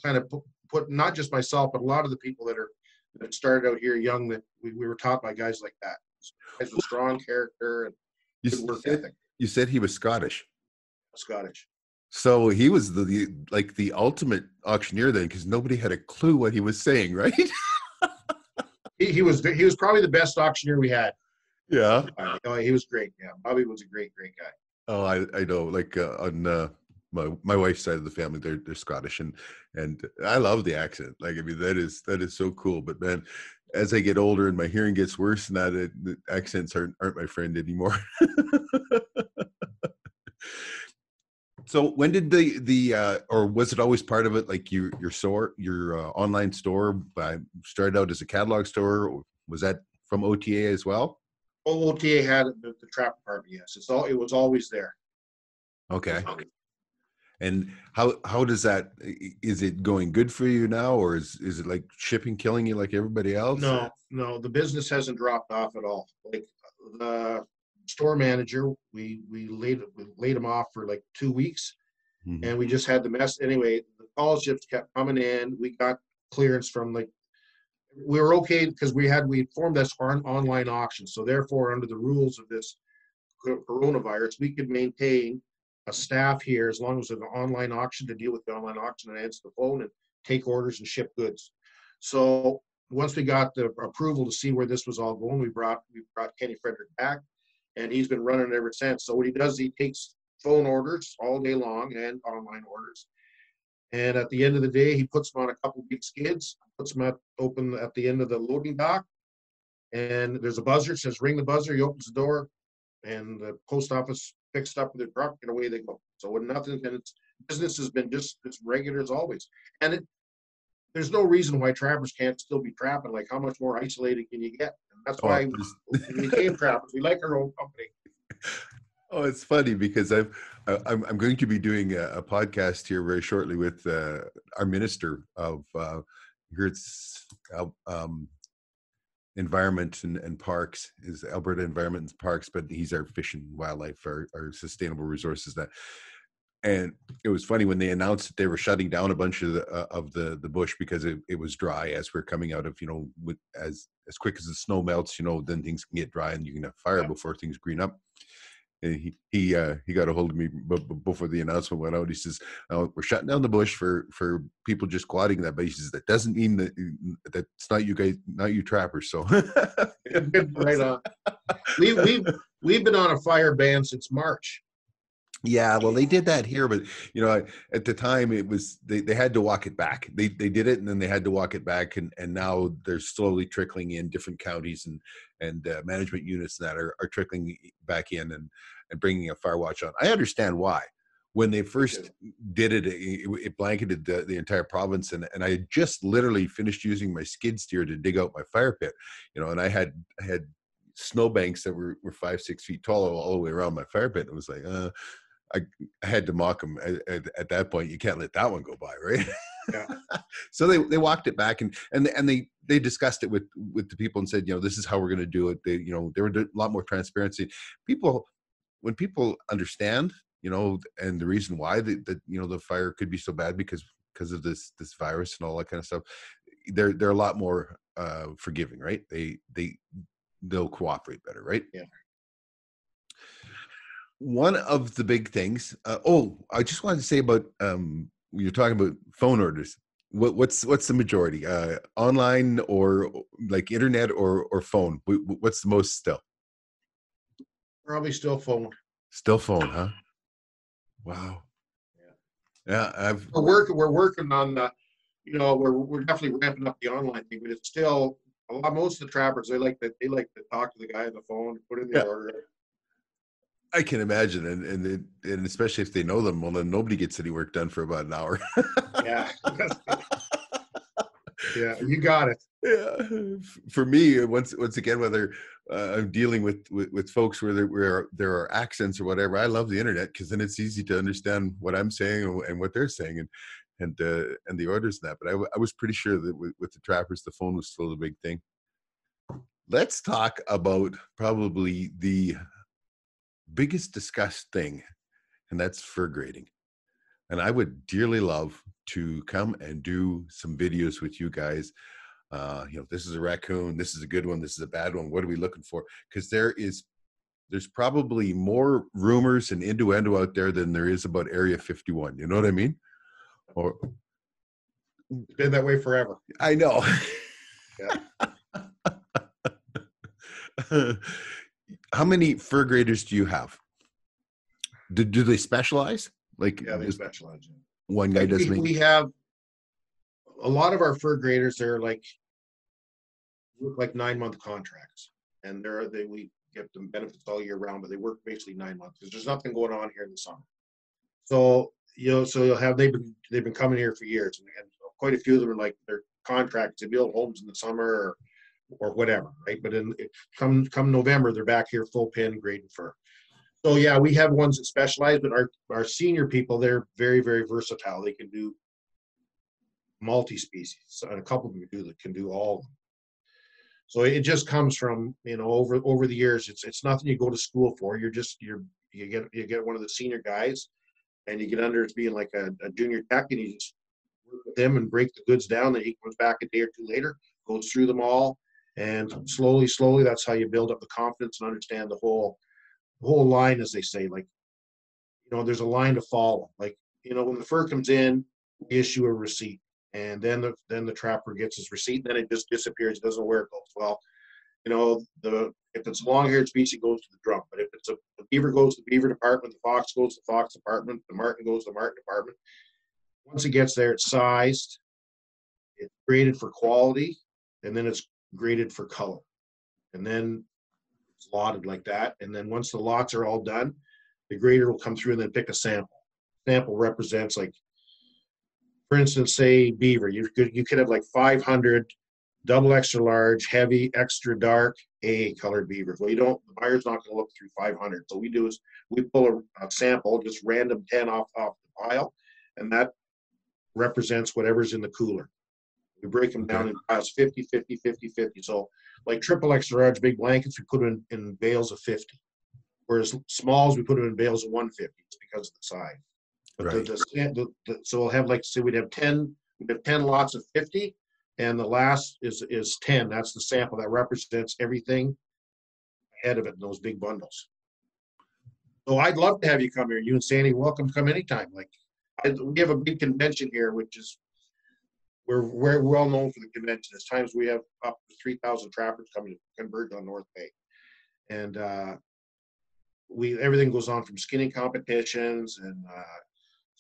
kind of put not just myself, but a lot of the people that started out here young, that we were taught by guys like that. Guys with strong character and good work ethic. You said he was Scottish. Scottish. So he was the ultimate auctioneer then, because nobody had a clue what he was saying, right? He was probably the best auctioneer we had. Yeah. He was great. Yeah, Bobby was a great guy. Oh, I know. Like on my wife's side of the family, they're Scottish, and I love the accent. Like, I mean, that is so cool. But man, as I get older and my hearing gets worse, and the accents aren't my friend anymore. So when did the or was it always part of it? Like your online store started out as a catalog store, or was that from OTA as well? OTA had the trap department. Yes, it was always there. Okay. And how does that? Is it going good for you now, or is it like shipping killing you like everybody else? No, the business hasn't dropped off at all. Like the store manager, we laid him off for like 2 weeks, and we just had the mess. Anyway, the call ships kept coming in. We got clearance from we were okay because we formed this online auction. So therefore, under the rules of this coronavirus, we could maintain a staff here as long as it was an online auction to deal with the online auction and answer the phone and take orders and ship goods. So once we got the approval to see where this was all going, we brought Kenny Frederick back, and he's been running it ever since. So what he does, he takes phone orders all day long and online orders. And at the end of the day, he puts them on a couple big skids, puts them open at the end of the loading dock. And there's a buzzer, says ring the buzzer. He opens the door, and the post office picks it up with their truck, and away they go. So when nothing, and its business has been just as regular as always. And there's no reason why trappers can't still be trapping. Like, how much more isolated can you get? And that's why we became trappers. We like our own company. Oh, it's funny because I'm going to be doing a podcast here very shortly with our minister of here it's environment and parks, is Alberta Environment and Parks, but he's our fish and wildlife, our sustainable resources. And it was funny when they announced that they were shutting down a bunch of the bush because it was dry as we're coming out of, as quick as the snow melts, then things can get dry and you can have fire before things green up. And he got a hold of me before the announcement went out. He says, we're shutting down the bush for people just squatting that, but he says that doesn't mean that's not you guys, not you trappers. So right on. We've been on a fire ban since March. Yeah, well, they did that here, but at the time it was they had to walk it back. They did it, and then they had to walk it back, and now they're slowly trickling in. Different counties and management units that are trickling back in and bringing a fire watch on. I understand why. When they first did it, it blanketed the entire province, and I had just literally finished using my skid steer to dig out my fire pit, and I had snowbanks that were 5-6 feet tall all the way around my fire pit. It was like, I had to mock them at that point. You can't let that one go by, right? Yeah. So they walked it back and they discussed it with the people and said, this is how we're going to do it. There were a lot more transparency. When people understand, and the reason why the fire could be so bad because of this virus and all that kind of stuff, they're a lot more forgiving, right? They'll cooperate better, right? Yeah. One of the big things. I just wanted to say about you're talking about phone orders. What's the majority? Online or like internet or phone? What's the most still? Probably still phone. Still phone, huh? Wow. Yeah, We're working on the, we're definitely ramping up the online thing, but it's still most of the trappers, they like to talk to the guy on the phone, put in the yeah, order. I can imagine, and especially if they know them, well, then nobody gets any work done for about an hour. Yeah. Yeah, you got it. Yeah, for me, once again, whether I'm dealing with folks where there are accents or whatever, I love the internet because then it's easy to understand what I'm saying and what they're saying, and the orders and that. But I was pretty sure that with the trappers, the phone was still the big thing. Let's talk about probably the biggest discussed thing, and that's fur grading. And I would dearly love to come and do some videos with you guys. This is a raccoon, this is a good one, this is a bad one, what are we looking for? Because there's probably more rumors and innuendo out there than there is about Area 51. You know what I mean? Or It's been that way forever. I know. Yeah. How many fur graders do you have? Do they specialize? Like, yeah, they specialize in. One guy does we have a lot of our fur graders. They're like 9-month contracts, and we get them benefits all year round, but they work basically 9 months because there's nothing going on here in the summer. So you'll have they've been coming here for years, and quite a few of them are like their contracts to build homes in the summer or whatever, right? But come November, they're back here full pin grading fur. So yeah, we have ones that specialize, but our senior people, they're very, very versatile. They can do multi-species, and a couple of them can do all of them. So it just comes from over the years. It's nothing you go to school for. You get one of the senior guys, and you get under as being like a junior tech, and you just work with them and break the goods down. Then he comes back a day or two later, goes through them all, and slowly, that's how you build up the confidence and understand the whole line, as they say. Like, there's a line to follow. Like, when the fur comes in, we issue a receipt, and then the trapper gets his receipt, and then it just disappears. It doesn't know where it goes. Well, if it's a long-haired species, it goes to the drum. But if it's the beaver goes to the beaver department, the fox goes to the fox department, the marten goes to the marten department. Once it gets there, it's sized, it's graded for quality, and then it's graded for color, and then it's lotted like that. And then once the lots are all done, the grader will come through and then pick a sample. Sample represents, like, for instance, say beaver. You could have like 500 double extra large, heavy, extra dark, A colored beavers. Well, the buyer's not going to look through 500. So what we do is we pull a sample, just random 10 off the pile, and that represents whatever's in the cooler. We break them down in piles 50, 50, 50, 50. So like triple extra large big blankets, we put them in bales of 50. Whereas smalls, we put them in bales of 150 because of the size. But right. So we'll have, like, say we'd have 10 lots of 50, and the last is 10. That's the sample that represents everything ahead of it in those big bundles. So I'd love to have you come here. You and Sandy, welcome to come anytime. Like, we have a big convention here, which is we're well known for the convention. There's times we have up to 3,000 trappers coming to converge on North Bay, and everything goes on from skinning competitions and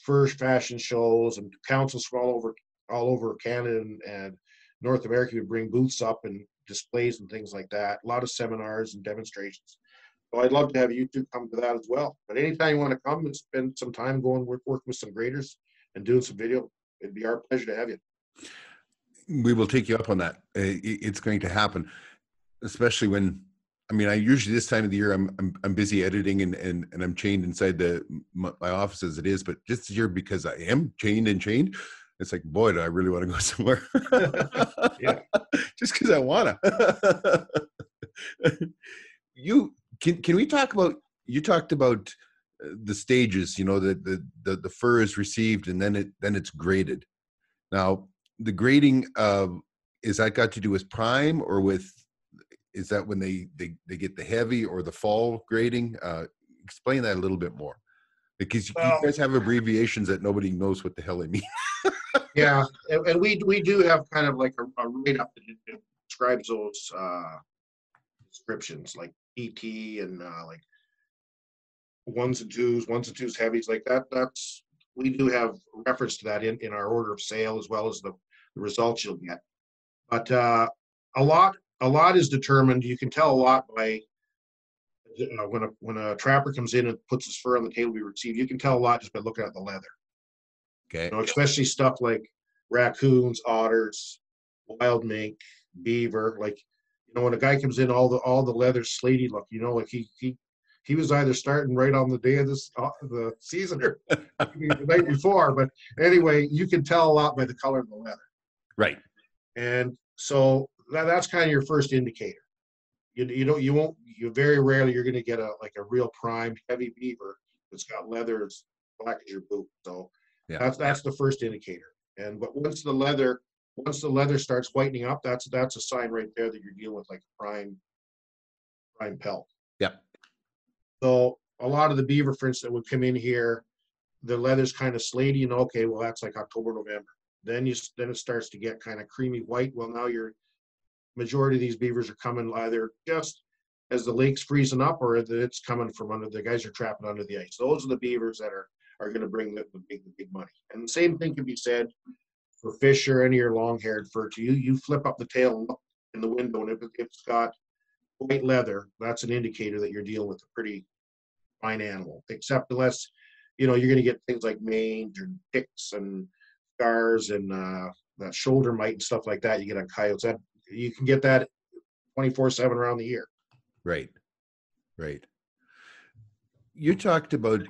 first fashion shows, and councils from all over Canada and North America would bring booths up and displays and things like that. A lot of seminars and demonstrations. So I'd love to have you two come to that as well. But anytime you want to come and spend some time working with some graders and doing some video, it'd be our pleasure to have you. We will take you up on that. It's going to happen, especially when, I usually this time of the year I'm busy editing and I'm chained inside my office as it is. But just this year, because I am chained, it's like, boy, do I really want to go somewhere. Yeah. Just because I want to. Can we talk about? You talked about the stages. The fur is received and then it's graded. Now, the grading is that got to do with prime or with? Is that when they get the heavy or the fall grading? Explain that a little bit more, because you guys have abbreviations that nobody knows what the hell they mean. Yeah, and we do have kind of like a write-up that describes those descriptions, like ET and like ones and twos heavies like that. We do have reference to that in our order of sale, as well as the results you'll get. But a lot is determined. You can tell a lot by when a trapper comes in and puts his fur on the table we receive. You can tell a lot just by looking at the leather. Okay. Especially stuff like raccoons, otters, wild mink, beaver. Like, when a guy comes in, all the leather slaty look. Like he was either starting right on the day of the season or the night before. But anyway, you can tell a lot by the color of the leather. Right. And so that's kind of your first indicator. You very rarely you're going to get a real prime heavy beaver that's got leather as black as your boot. So yeah, that's the first indicator. But once the leather starts whitening up, that's a sign right there that you're dealing with like a prime pelt. Yep. So a lot of the beaver, for instance, would come in here, the leather's kind of slaty, okay, well, that's like October, November. Then it starts to get kind of creamy white. Well, now majority of these beavers are coming either just as the lake's freezing up, or that it's coming from under, the guys are trapping under the ice. Those are the beavers that are going to bring the big money. And the same thing can be said for fish or any of your long-haired fur too. You flip up the tail and look in the window, and if it's got white leather, that's an indicator that you're dealing with a pretty fine animal. Except unless, you're going to get things like mange and ticks and scars and that shoulder mite and stuff like that. You get on coyotes. That you can get that 24/7 around the year. Right. You talked about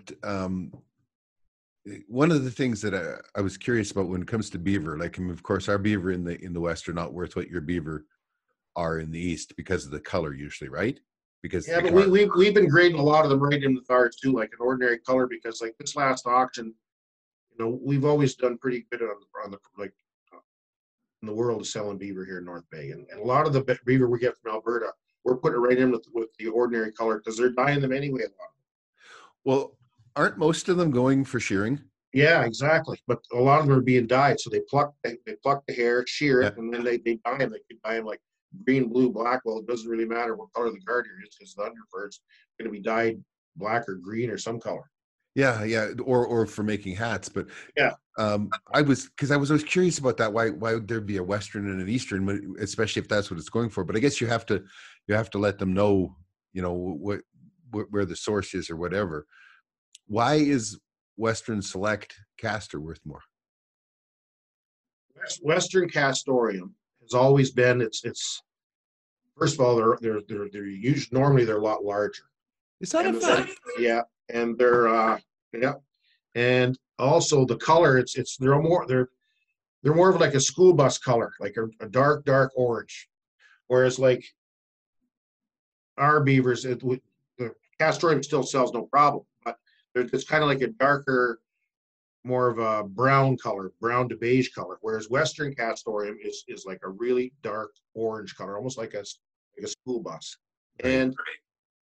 one of the things that I was curious about when it comes to beaver. Like, of course, our beaver in the West are not worth what your beaver are in the East because of the color, usually, right? Because but we've been grading a lot of them right in the thars too, like an ordinary color. Because like this last auction, we've always done pretty good on the like in the world of selling beaver here in North Bay, and a lot of the beaver we get from Alberta, we're putting it right in with the ordinary color because they're dyeing them anyway. A lot of them. Well, aren't most of them going for shearing? Yeah, exactly. But a lot of them are being dyed, so they pluck the hair, shear it, and then they dye them. They could dye them like green, blue, black. Well, it doesn't really matter what color the guard is because the underfur is going to be dyed black or green or some color. Yeah, or for making hats. But yeah, I was always curious about that. Why would there be a Western and an Eastern, especially if that's what it's going for? But I guess you have to let them know, where the source is or whatever. Why is Western Select castor worth more? Western Castorium has always been it's first of all they're usually normally they're a lot larger. Is that a fact? Yeah, and they're and also the color they're more of like a school bus color, like a dark orange, whereas like our beavers, the Castorium still sells no problem, but it's kind of like a darker, more of a brown to beige color, whereas Western Castorium is like a really dark orange color, almost like a school bus. Right. And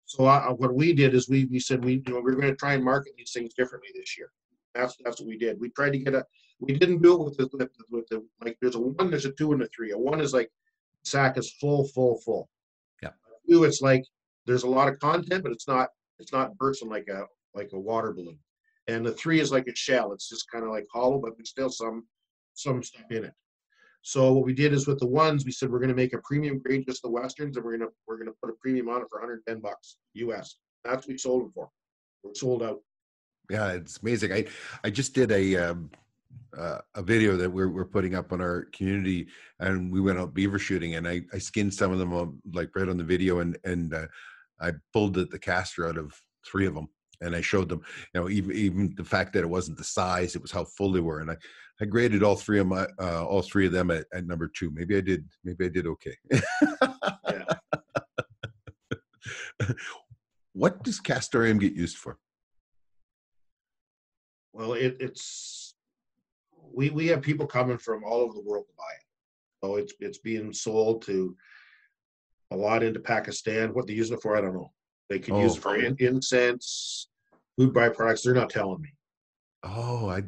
so what we did is we said we're going to try and market these things differently this year. That's what we did. We tried to we didn't do it with the like there's a 1, there's a 2, and a 3. A 1 is like sack is full. Yeah. 2, it's like there's a lot of content, but it's not bursting like a water balloon. And the 3 is like a shell. It's just kind of like hollow, but there's still some stuff in it. So what we did is with the 1s, we said we're going to make a premium grade, just the Westerns, and we're going to put a premium on it for $110 US. That's what we sold them for. We're sold out. Yeah, it's amazing. I just did a video that we're putting up on our community, and we went out beaver shooting, and I skinned some of them like right on the video, and I pulled the castor out of 3 of them. And I showed them, even the fact that it wasn't the size, it was how full they were. And I graded all 3 of them at number 2. Maybe I did okay. Yeah. What does Castorium get used for? Well, we have people coming from all over the world to buy it. So it's being sold to a lot into Pakistan. What they use it for, I don't know. They can use it for incense, food byproducts. They're not telling me. Oh, I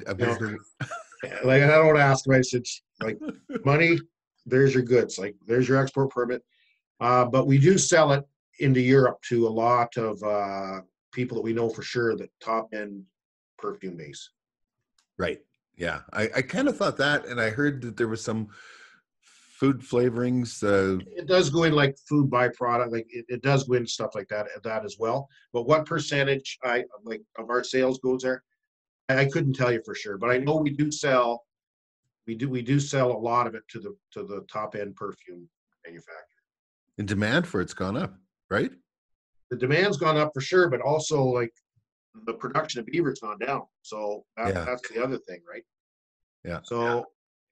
like I don't ask them. I said, like, money, there's your goods. Like, there's your export permit. But we do sell it into Europe to a lot of people that we know for sure that top end perfume base. Right. Yeah. I kind of thought that, and I heard that there was some food flavorings. It does go in like food byproduct, like it does go in stuff like that as well. But what percentage of our sales goes there, I couldn't tell you for sure. But I know we do sell a lot of it to the top end perfume manufacturer. And demand for it's gone up, right? The demand's gone up for sure, but also like the production of beaver's gone down. So that's the other thing, right? Yeah. So,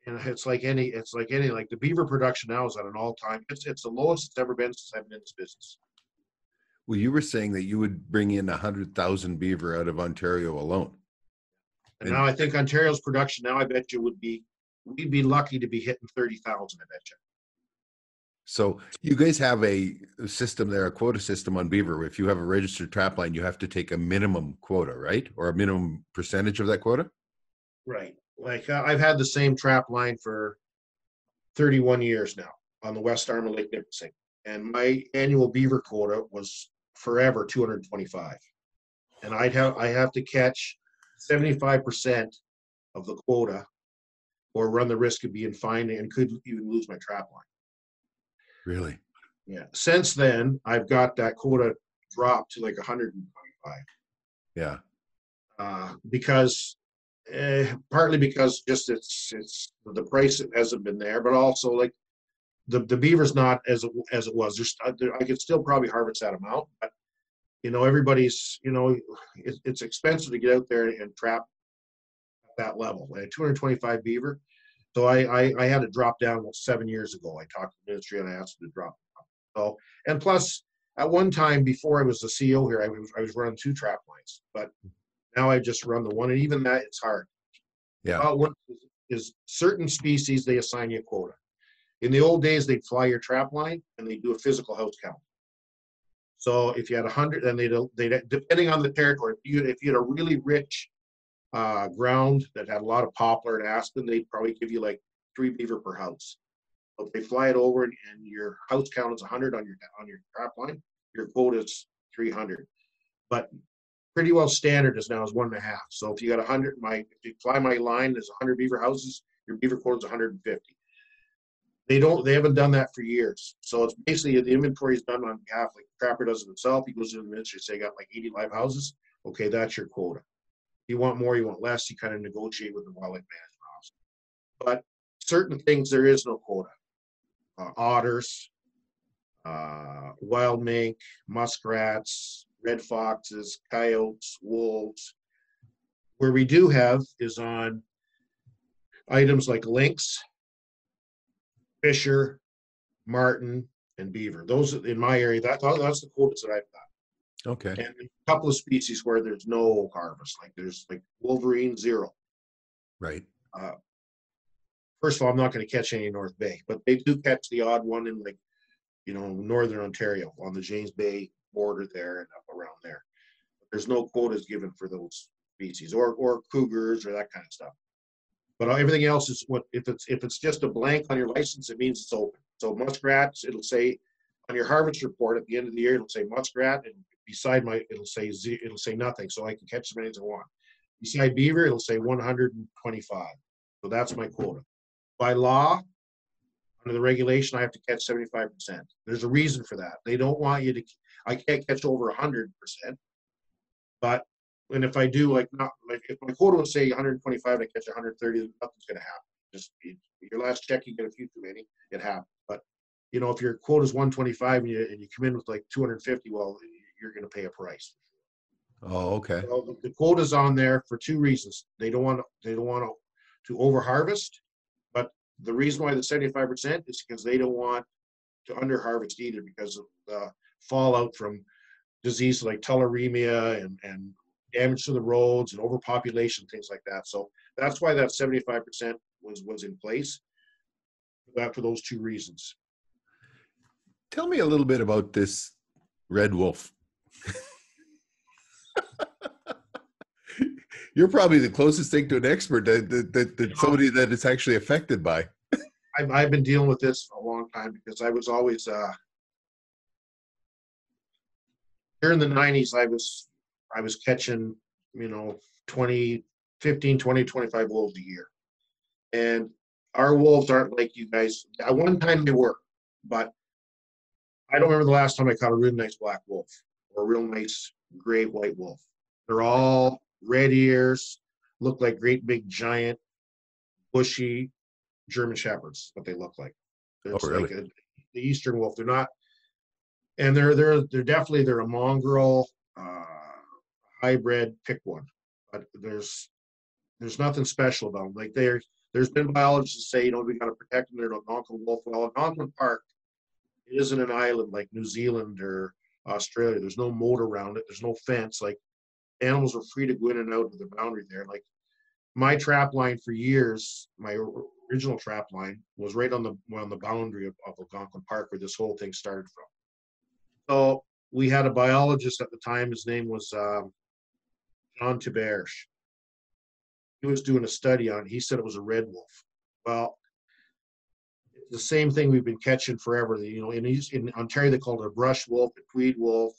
and it's like the beaver production now is at an all-time. It's the lowest it's ever been since I've been in this business. Well, you were saying that you would bring in 100,000 beaver out of Ontario alone. And now I think Ontario's production now, I bet you we'd be lucky to be hitting 30,000. I bet you. So you guys have a system there, a quota system on beaver. If you have a registered trap line, you have to take a minimum quota, right? Or a minimum percentage of that quota? Right. Like I've had the same trap line for 31 years now on the west arm of Lake Nipissing. And my annual beaver quota was forever 225. And I have to catch 75% of the quota or run the risk of being fined and could even lose my trap line. Really? Yeah. Since then, I've got that quota dropped to like 125. Yeah. Because partly because just it's the price hasn't been there, but also like the beaver's not as it was. I could still probably harvest that amount, but everybody's it's expensive to get out there and trap at that level. At 225 beaver. So I had to drop down 7 years ago. I talked to the ministry and I asked them to drop. So, and plus at one time before I was the CEO here, I was running 2 trap lines, but now I just run the one, and even that it's hard. Yeah. How it works is certain species, they assign you a quota. In the old days, they'd fly your trap line and they do a physical house count. So if you had 100, then they depending on the territory, if you had a really rich ground that had a lot of poplar and aspen, they'd probably give you like 3 beaver per house. So if they fly it over and your house count is 100 on your trap line, your quota is 300. But pretty well standard is 1.5. So if you got 100, if you fly my line, there's 100 beaver houses, your beaver quota is 150. They haven't done that for years. So it's basically the inventory is done on behalf, like the trapper does it himself. He goes to the ministry, say, got like 80 live houses. Okay, that's your quota. You want more, you want less, you kind of negotiate with the wildlife management office. But certain things, there is no quota. Otters, wild mink, muskrats, red foxes, coyotes, wolves. Where we do have is on items like lynx, fisher, marten, and beaver. Those in my area, that's the quotas that I've got. Okay. And a couple of species where there's no harvest, like there's like wolverine, 0. Right. First of all, I'm not going to catch any in North Bay, but they do catch the odd one in like, northern Ontario on the James Bay border there and up around there. There's no quotas given for those species or cougars or that kind of stuff. But everything else is if it's just a blank on your license, it means it's open. So muskrats, it'll say on your harvest report at the end of the year, it'll say muskrat, and beside it'll say nothing, so I can catch as many as I want. Beside beaver, it'll say 125. So that's my quota. By law, under the regulation, I have to catch 75%. There's a reason for that. They don't want you to. I can't catch over 100%. But if I do, if my quota would say 125 and I catch 130, nothing's going to happen. Just your last check, you get a few too many. It happens. But if your quota is 125 and you come in with like 250, well, you're going to pay a price. Oh, okay. So the quota's on there for 2 reasons. They don't want to over harvest, but the reason why the 75% is because they don't want to under harvest either, because of the fallout from diseases like tularemia and damage to the roads and overpopulation, things like that. So that's why that 75% was in place. For those 2 reasons. Tell me a little bit about this red wolf. You're probably the closest thing to an expert that somebody that it's actually affected by. I've been dealing with this for a long time because I was always during the 90s. I was catching, 20, 15, 20, 25 wolves a year. And our wolves aren't like you guys. At one time they were, but I don't remember the last time I caught a real nice black wolf or a real nice gray white wolf. They're all red ears, look like great big giant bushy German shepherds. What they look like. Oh, It's really? like the eastern wolf. They're not, and they're definitely they're a mongrel hybrid pick one, but there's nothing special about them. Like there's been biologists that say, we got to protect them. They're an Algonquin wolf. Well, Algonquin Park isn't an island like New Zealand or Australia. There's no moat around it. There's no fence. Like animals are free to go in and out of the boundary there. Like my trap line for years, my original trap line was right on the boundary of Algonquin Park where this whole thing started from. So we had a biologist at the time. His name was John Tiberge. He was doing a study on it. He said it was a red wolf. Well, the same thing we've been catching forever. In Ontario they called it a brush wolf, a tweed wolf,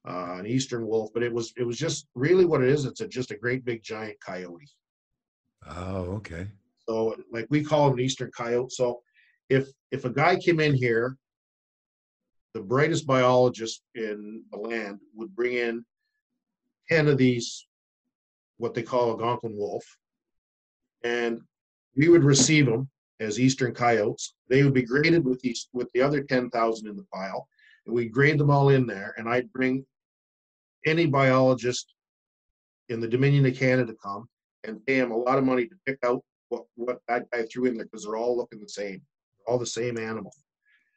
an eastern wolf, but it was just really what it is. It's just a great big giant coyote. Oh, okay. So like we call him an eastern coyote. So if a guy came in here, the brightest biologist in the land would bring in 10 of these, what they call Algonquin wolf, and we would receive them as eastern coyotes. They would be graded with the other 10,000 in the file, and we'd grade them all in there. And I'd bring any biologist in the Dominion of Canada come and pay him a lot of money to pick out what that guy threw in there, because they're all looking the same, all the same animal.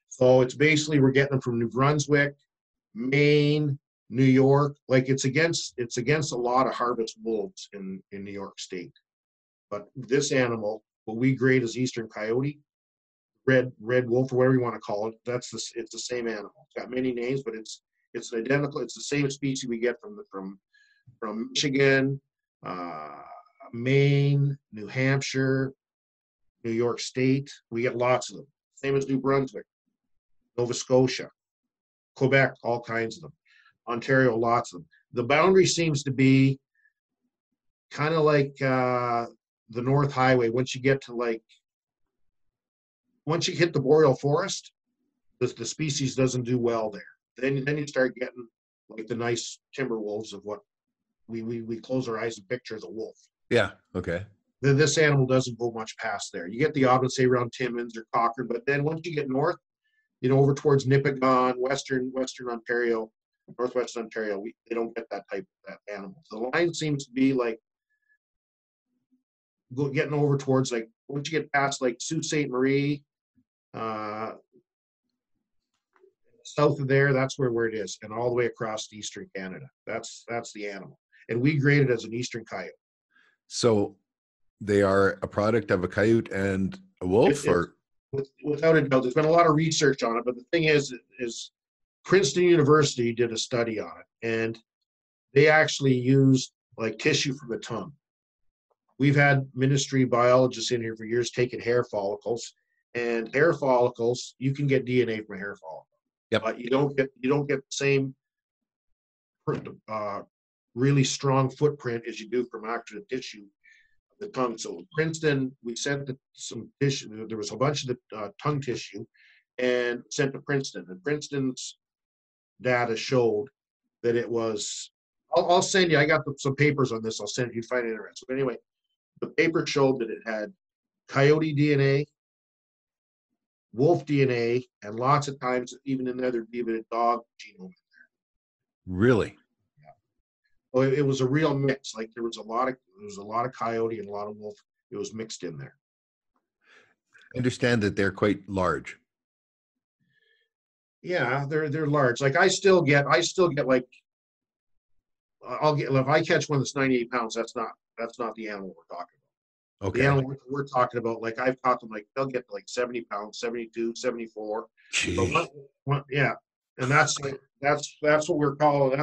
So it's basically we're getting them from New Brunswick, Maine, New York. Like it's against a lot of harvest wolves in New York State. But this animal, what we grade as eastern coyote, red wolf, or whatever you want to call it, it's the same animal. It's got many names, but it's identical. It's the same species we get from Michigan, Maine, New Hampshire, New York State. We get lots of them. Same as New Brunswick, Nova Scotia, Quebec, all kinds of them. Ontario, lots of them. The boundary seems to be kind of like the North Highway. Once you hit the boreal forest, the species doesn't do well there. Then you start getting like the nice timber wolves of what we close our eyes and picture as a wolf. Yeah. Okay. This animal doesn't go much past there. You get the odd one, say around Timmins or Cochrane, but then once you get north, over towards Nipigon, Western Ontario, Northwestern Ontario, they don't get that animal. The line seems to be like getting over towards like once you get past like Sault Ste. Marie, south of there, that's where it is, and all the way across eastern Canada. That's the animal, and we grade it as an eastern coyote. So they are a product of a coyote and a wolf, without a doubt. There's been a lot of research on it, but the thing is Princeton University did a study on it, and they actually used like tissue from the tongue. We've had ministry biologists in here for years taking hair follicles, and hair follicles, you can get DNA from a hair follicle. Yep. But you don't get the same really strong footprint as you do from actual tissue of the tongue. So Princeton, we sent some tissue. There was a bunch of the tongue tissue, and sent to Princeton. And Princeton's data showed that it was. I'll send you. I got some papers on this. I'll send you. You'd find it interesting. But anyway, the paper showed that it had coyote DNA, wolf DNA, and lots of times, even in there, there'd be a dog genome in there. Really? Yeah. Well, it was a real mix. Like there was a lot of coyote and a lot of wolf. It was mixed in there. I understand that they're quite large. Yeah, they're large. Like I still get like if I catch one that's 98 pounds, that's not the animal we're talking about. Okay. The animal we're talking about, like I've caught them, like they'll get like 70 pounds, 72, 74. Jeez. But yeah, and that's what we're calling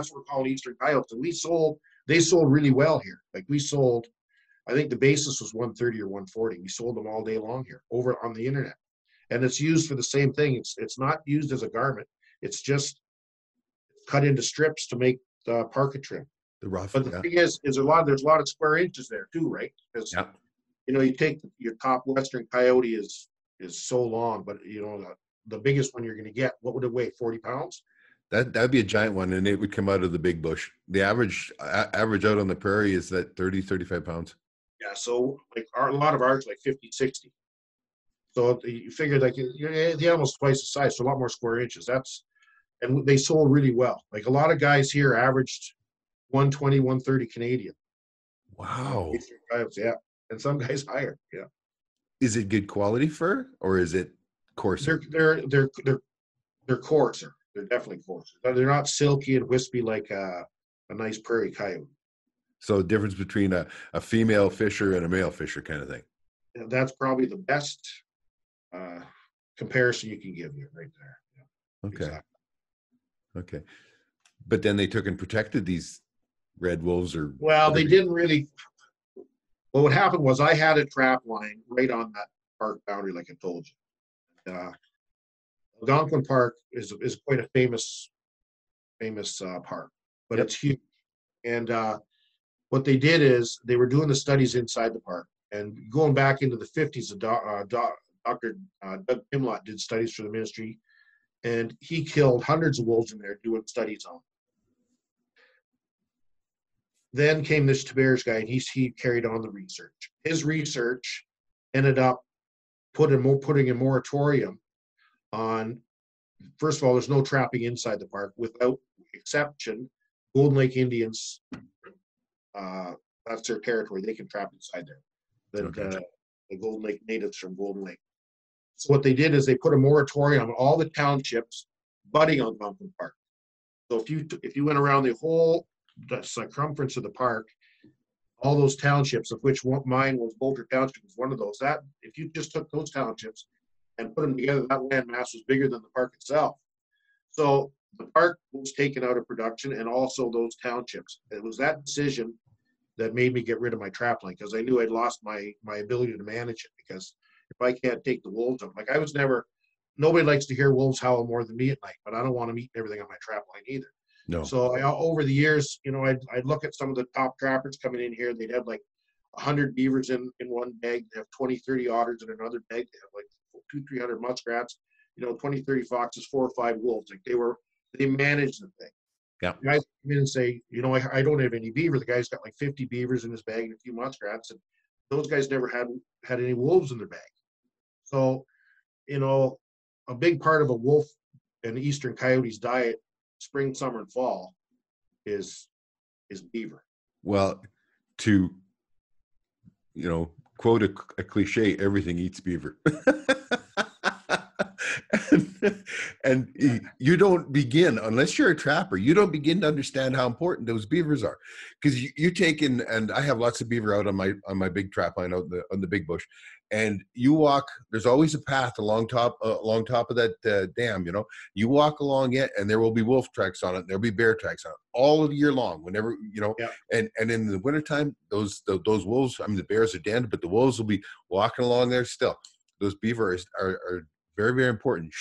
eastern coyotes. And they sold really well here. Like we sold, I think the basis was 130 or 140. We sold them all day long here over on the internet, and it's used for the same thing. It's not used as a garment. It's just cut into strips to make parka trim. The rough, But the yeah. thing is there's a lot of square inches there too, right? Because Yeah. you take your top Western coyote is so long, but the biggest one you're going to get, what would it weigh? 40 pounds? That'd be a giant one, and it would come out of the big bush. The average out on the prairie is that 35 pounds. Yeah. So like a lot of ours like 50, 60. So you figure like the animal's twice the size, so a lot more square inches. And they sold really well. Like a lot of guys here averaged 120, 130 Canadian. Wow. Yeah. And some guys higher. Yeah. Is it good quality fur or is it coarser? They're coarser. They're definitely coarser. They're not silky and wispy like a nice prairie coyote. So the difference between a female fisher and a male fisher kind of thing. And that's probably the best comparison you can give you right there. Yeah, Okay. exactly. Okay. But then they took and protected these red wolves or. Well, they didn't really. Well, what happened was I had a trap line right on that park boundary, like I told you. Algonquin Park is quite a famous park, but Yep. it's huge. And what they did is they were doing the studies inside the park, and going back into the 50s, Dr. Doug Pimlott did studies for the ministry, and he killed hundreds of wolves in there doing studies on them. Then came this Tavares guy, and he carried on the research. His research ended up putting a moratorium on, first of all, there's no trapping inside the park without exception. Golden Lake Indians, that's their territory. They can trap inside there. The Golden Lake natives from Golden Lake. So what they did is they put a moratorium on all the townships budding on Algonquin Park. So if you went around the whole circumference of the park, all those townships, of which mine was Boulder Township, was one of those. That if you just took those townships and put them together, that land mass was bigger than the park itself. So the park was taken out of production, and also those townships. It was that decision that made me get rid of my trap line, because I knew I'd lost my ability to manage it. Because if I can't take the wolves up, like nobody likes to hear wolves howl more than me at night, but I don't want them eating everything on my trap line either. No. So over the years, I'd look at some of the top trappers coming in here. They'd have like 100 beavers in one bag. They have 20, 30 otters in another bag. They have like 200, 300 muskrats, 20, 30 foxes, 4 or 5 wolves. Like they managed the thing. Yeah. The guys come in and say, I don't have any beaver. The guy's got like 50 beavers in his bag and a few muskrats, and those guys never had any wolves in their bag. So, a big part of a wolf and eastern coyote's diet, spring, summer, and fall, is beaver. Well, to quote a cliche, everything eats beaver. and you don't begin, unless you're a trapper, you don't begin to understand how important those beavers are. Because you take in, and I have lots of beaver out on my big trap line out on the big bush, and you walk, there's always a path along top of that dam. You walk along it, and there will be wolf tracks on it, there'll be bear tracks on it all year long, whenever Yeah. and in the wintertime, those wolves, the bears are dead, but the wolves will be walking along there still. Those beaver are very, very important.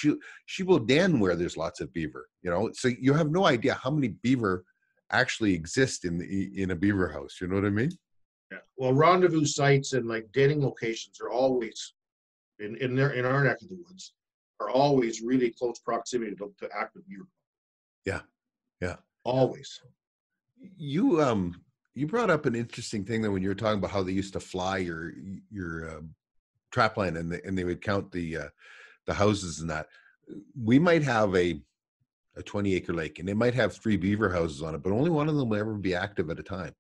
She will den where there's lots of beaver, so you have no idea how many beaver actually exist in a beaver house. You know what I mean? Yeah. Well, rendezvous sites and like denning locations are always in our neck of the woods, are always really close proximity to active beaver. Yeah. Always. You brought up an interesting thing that when you were talking about how they used to fly your trap line, and they would count the houses and that. We might have a 20-acre lake, and it might have 3 beaver houses on it, but only one of them will ever be active at a time.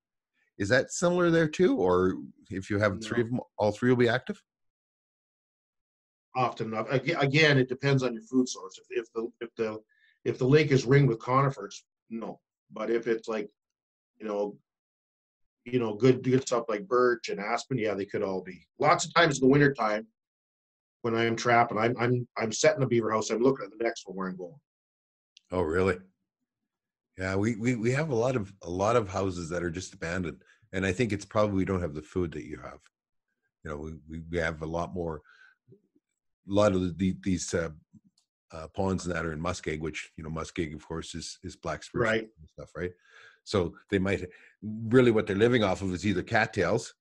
Is that similar there too? Or if you have 3 of them, all 3 will be active? Often enough. Again, it depends on your food source. If the lake is ringed with conifers, no. But if it's like, good stuff like birch and aspen, yeah, they could all be. Lots of times in the wintertime, when I am trapping, I'm setting a beaver house, I'm looking at the next one where I'm going. Oh, really? Yeah, we have a lot of houses that are just abandoned, and I think it's probably we don't have the food that you have. We have a lot of these ponds that are in muskeg, which, muskeg, of course, is black spruce Right. and stuff, right? So they might really, what they're living off of is either cattails,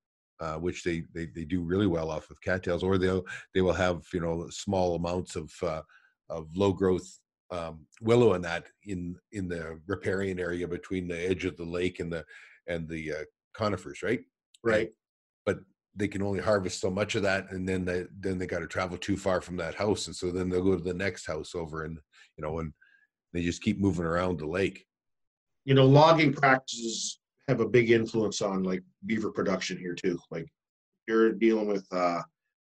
which they do really well off of cattails, or they will have small amounts of low growth willow and that in the riparian area between the edge of the lake and the conifers, right? Right. But they can only harvest so much of that, and then they got to travel too far from that house, and so then they'll go to the next house over, and and they just keep moving around the lake. Logging practices have a big influence on like beaver production here too. Like you're dealing with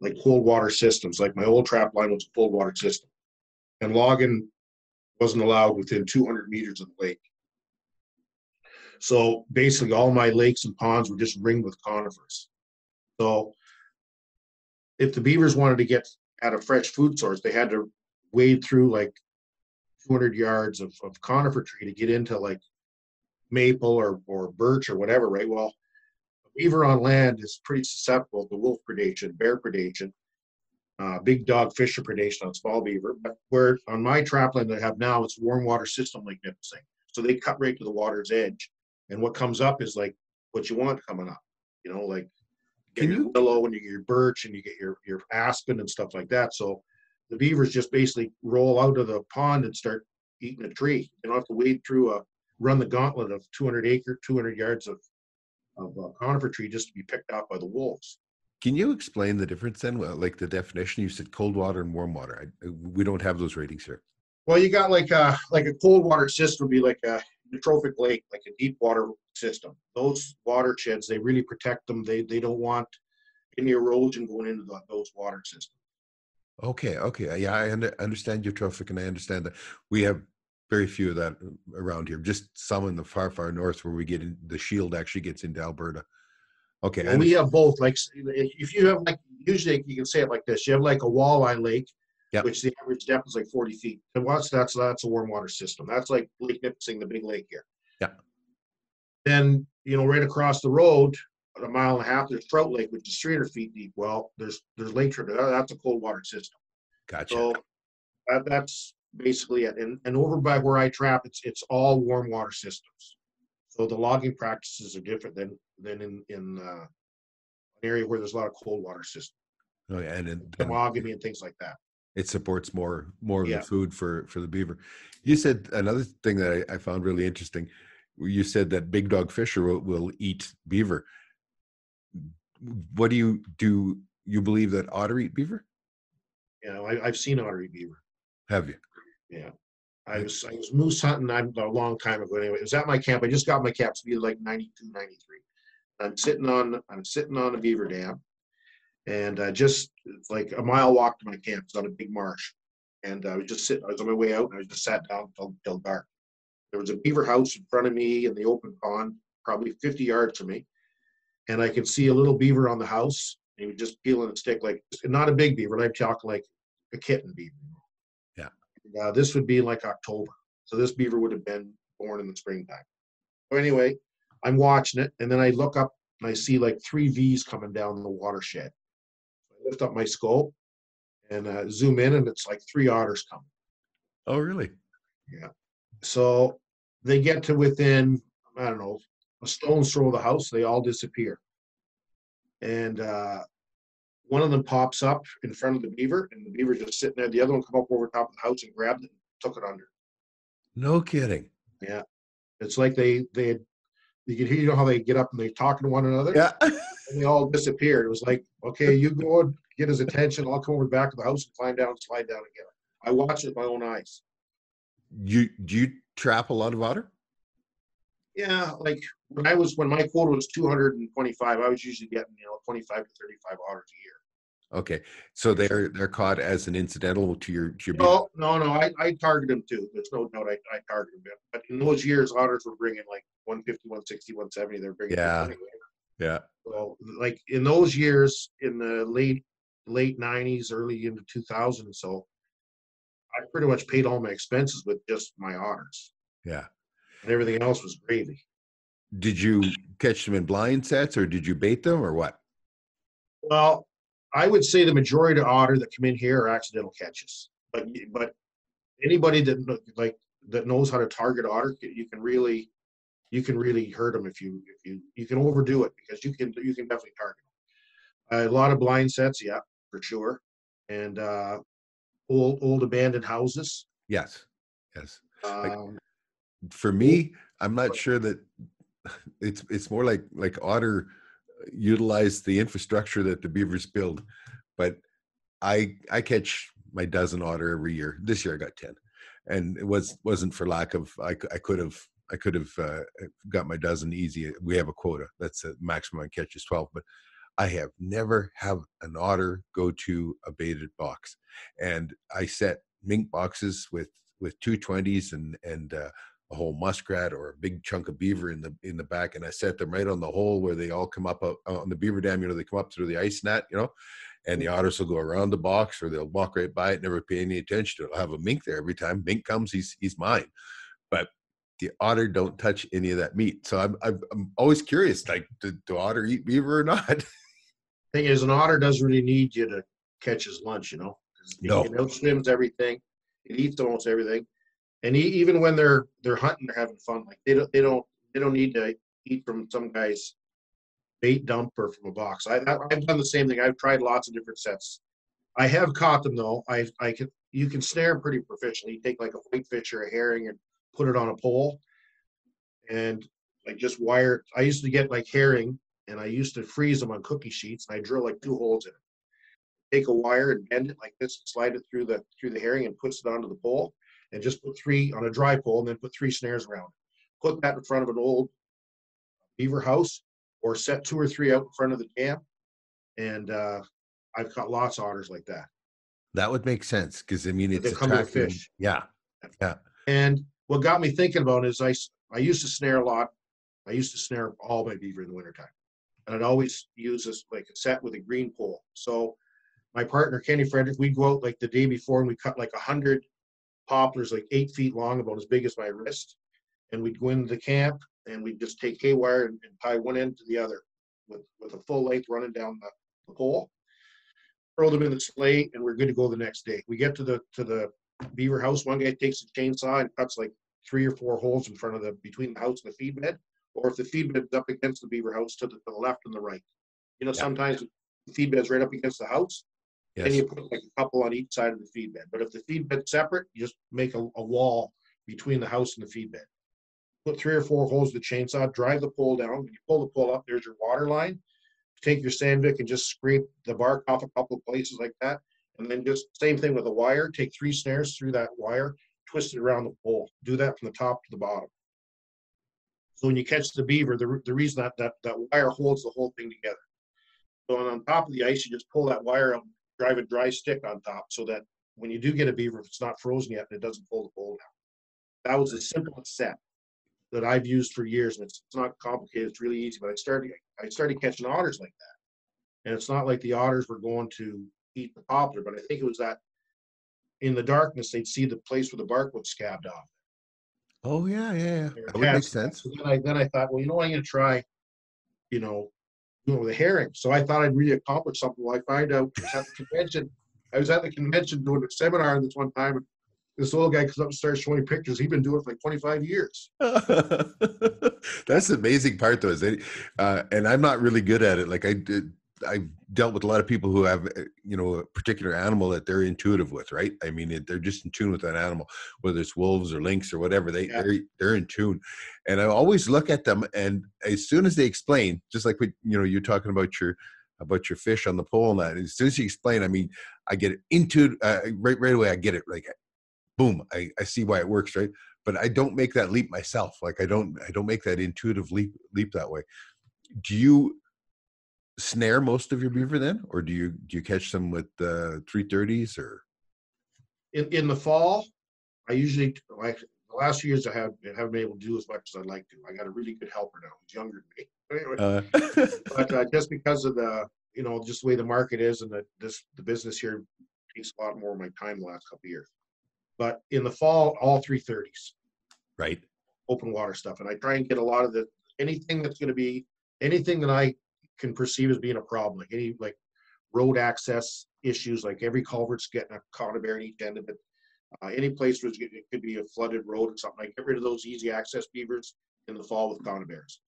like cold water systems. Like my old trap line was a cold water system, and logging wasn't allowed within 200 meters of the lake. So basically all my lakes and ponds were just ringed with conifers. So if the beavers wanted to get at a fresh food source, they had to wade through like 200 yards of conifer tree to get into like maple or birch or whatever, right? Well, a beaver on land is pretty susceptible to wolf predation, bear predation, big dog fisher predation on small beaver. But where on my trapland that I have now, it's warm water system like nipping. So they cut right to the water's edge. And what comes up is like what you want coming up, like you get your willow and you get your birch and you get your aspen and stuff like that. So the beavers just basically roll out of the pond and start eating a tree. You don't have to wade through run the gauntlet of 200 yards of conifer tree just to be picked out by the wolves. Can you explain the difference then? Like the definition, you said cold water and warm water. We don't have those ratings here. Well, you got like a cold water system would be like a eutrophic lake, like a deep water system. Those watersheds, they really protect them. They don't want any erosion going into those water systems. Okay. Yeah, I understand eutrophic, and I understand that we have very few of that around here. Just some in the far, far north where we get in, the shield actually gets into Alberta. Okay. Well, we have both. Like if you have like, usually you can say it like this: you have like a walleye lake, yep, which the average depth is like 40 feet. And that's a warm water system. That's like Lake Nipissing, the big lake here. Yeah. Then right across the road, a mile and a half, there's Trout Lake, which is 300 feet deep. Well, there's Lake Trout. That's a cold water system. Gotcha. So that's basically it. And over by where I trap, it's all warm water systems. So the logging practices are different than in an area where there's a lot of cold water systems. Oh, yeah, and monogamy and things like that. It supports more of the food for the beaver. You said another thing that I found really interesting. You said that big dog fisher will eat beaver. What do? You believe that otter eat beaver? Yeah, I've seen otter eat beaver. Have you? Yeah. I was moose hunting a long time ago. Anyway, it was at my camp. I just got my cap, so like 92, 93. I'm sitting on a beaver dam, and just it's like a mile walk to my camp. It's on a big marsh, and I was just sitting. I was on my way out, and I just sat down till dark. There was a beaver house in front of me in the open pond, probably 50 yards from me, and I could see a little beaver on the house. And he was just peeling a stick, like not a big beaver. I'm talking like a kitten beaver. Yeah. And, this would be like October, so this beaver would have been born in the springtime. So anyway, I'm watching it, and then I look up and I see like 3 V's coming down the watershed. I lift up my scope and zoom in, and it's like 3 otters coming. Oh, really? Yeah. So they get to within, I don't know, a stone's throw of the house. They all disappear. And one of them pops up in front of the beaver, and the beaver's just sitting there. The other one come up over top of the house and grabbed it and took it under. No kidding. Yeah. It's like you could hear, how they get up and they talking to one another. Yeah. And they all disappeared. It was like, okay, you go and get his attention. I'll come over the back of the house and climb down and slide down and get him. I watched it with my own eyes. Do you trap a lot of otter? Yeah, like when my quota was 225, I was usually getting 25 to 35 otters a year. Okay, so they're caught as an incidental to your No, I target them too. There's no doubt I target them. But in those years, otters were bringing like 150, 160, 170. They're bringing yeah. So like in those years, in the late 90s, early into 2000, so I pretty much paid all my expenses with just my otters. Yeah. And everything else was gravy. Did you catch them in blind sets, or did you bait them, or what? Well, I would say the majority of otter that come in here are accidental catches. But anybody that knows how to target otter, you can really hurt them if you can overdo it, because you can definitely target them. A lot of blind sets, yeah, for sure, and old abandoned houses. Yes, yes. Like Um, for old, me, I'm not sure that it's more like otter utilize the infrastructure that the beavers build, but I catch my dozen otter every year. This year I got 10, and it wasn't for lack of I could have got my dozen easy. We have a quota. That's the maximum I catch is 12, but I have never have an otter go to a baited box. And I set mink boxes with 220s and a whole muskrat or a big chunk of beaver in the back, and I set them right on the hole where they all come up on the beaver dam. They come up through the ice net, and the otters will go around the box, or they'll walk right by it, never pay any attention to it. I'll have a mink there every time. Mink comes, he's mine. But the otter don't touch any of that meat. So I'm always curious, like, do otter eat beaver or not? thing is, an otter doesn't really need you to catch his lunch, 'cause No. it outswims everything. It eats almost everything, and even when they're hunting, they're having fun. Like they don't need to eat from some guy's bait dump or from a box. I've done the same thing. I've tried lots of different sets. I have caught them though. You can snare them pretty proficiently. You take like a whitefish or a herring and put it on a pole, and like just wire. I used to get like herring, and I used to freeze them on cookie sheets, and I drill like 2 holes in it. Take a wire and bend it like this, slide it through the herring, and puts it onto the pole, and just put 3 on a dry pole, and then put 3 snares around it. Put that in front of an old beaver house, or set 2 or 3 out in front of the dam, and I've caught lots of otters like that. That would make sense, because I mean They it's come to the attracting. fish. Yeah, yeah. And what got me thinking about it is I used to snare a lot. I used to snare all my beaver in the wintertime. And I'd always use this like a set with a green pole. So my partner, Kenny Frederick, we'd go out like the day before, and we cut like 100 poplars, like 8 feet long, about as big as my wrist. And we'd go into the camp, and we'd just take hay wire and tie one end to the other with a full length running down the pole. Throw them in the sleigh, and we're good to go the next day. We get to the beaver house. One guy takes a chainsaw and cuts like 3 or 4 holes in front of between the house and the feed bed, or if the feed bed's up against the beaver house, to the left and the right. Yeah. Sometimes the feed bed's right up against the house, and Yes. you put like a couple on each side of the feed bed. But if the feed bed's separate, you just make a wall between the house and the feed bed. Put 3 or 4 holes with the chainsaw, drive the pole down. When you pull the pole up, there's your water line. Take your sandvik and just scrape the bark off a couple of places like that. And then just same thing with a wire. Take 3 snares through that wire, twist it around the pole. Do that from the top to the bottom. So when you catch the beaver, the reason that wire holds the whole thing together. So on top of the ice, you just pull that wire out, drive a dry stick on top, so that when you do get a beaver, if it's not frozen yet, it doesn't pull the pole down. That was the simplest set that I've used for years, and it's not complicated. It's really easy. But I started catching otters like that, and it's not like the otters were going to eat the poplar, but I think it was that in the darkness they'd see the place where the bark was scabbed off. Oh yeah, yeah, yeah. They were That would make attached to that. sense. So then I thought, well, I'm going to try, you know, with a herring. So I thought I'd really accomplish something. Well, I find out I was at the convention doing a seminar this one time, and this old guy comes up and starts showing me pictures. He's been doing it for like 25 years. That's the amazing part, though, is that, and I'm not really good at it. Like I've dealt with a lot of people who have, a particular animal that they're intuitive with, right? I mean, they're just in tune with that animal, whether it's wolves or lynx or whatever. They're in tune, and I always look at them, and as soon as they explain, just like what you're talking about your fish on the pole and that. As soon as you explain, I mean, I get it into right away. I get it, like, boom. I see why it works, right? But I don't make that leap myself. Like I don't make that intuitive leap that way. Do you snare most of your beaver then, or do you catch them with 330s or? In the fall, I usually, like the last few years, I haven't been able to do as much as I'd like to. I got a really good helper now who's younger than me. Anyway, but just because of the just the way the market is, and the business here takes a lot more of my time the last couple of years. But in the fall, all 330s, right, open water stuff, and I try and get a lot of anything that's going to be anything that I can perceive as being a problem, like any road access issues, like every culvert's getting a conibear in each end of it. Any place where it could be a flooded road or something, I get rid of those easy access beavers in the fall with conibears.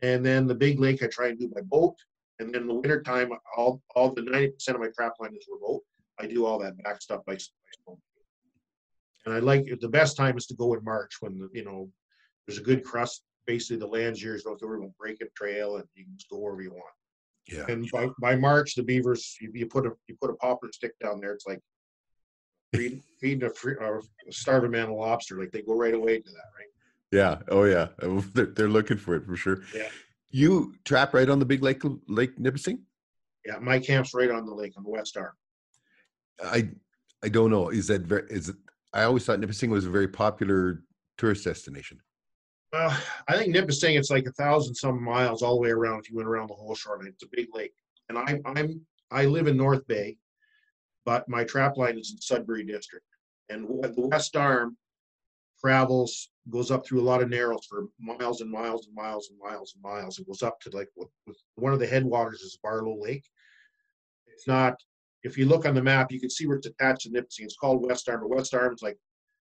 And then the big lake, I try and do by boat. And then in the wintertime, all the 90% of my trap line is remote. I do all that back stuff by boat. And I like the best time is to go in March when there's a good crust. Basically, the land's yours. Don't worry about breaking trail, and you can just go wherever you want. Yeah. And by March, the beavers, you put a poplar stick down there. It's like feeding a starving man a lobster. Like they go right away to that, right? Yeah. Oh yeah. They're looking for it for sure. Yeah. You trap right on the big Lake Nipissing? Yeah, my camp's right on the lake on the west arm. I don't know. Is it? I always thought Nipissing was a very popular tourist destination. I think Nipissing, it's like 1,000 some miles all the way around. If you went around the whole shoreline, it's a big lake. And I live in North Bay, but my trap line is in Sudbury District, and the West Arm goes up through a lot of narrows for miles and miles and miles and miles and miles. It goes up to like one of the headwaters is Barlow Lake. It's not. If you look on the map, you can see where it's attached to Nipissing. It's called West Arm, but West Arm is like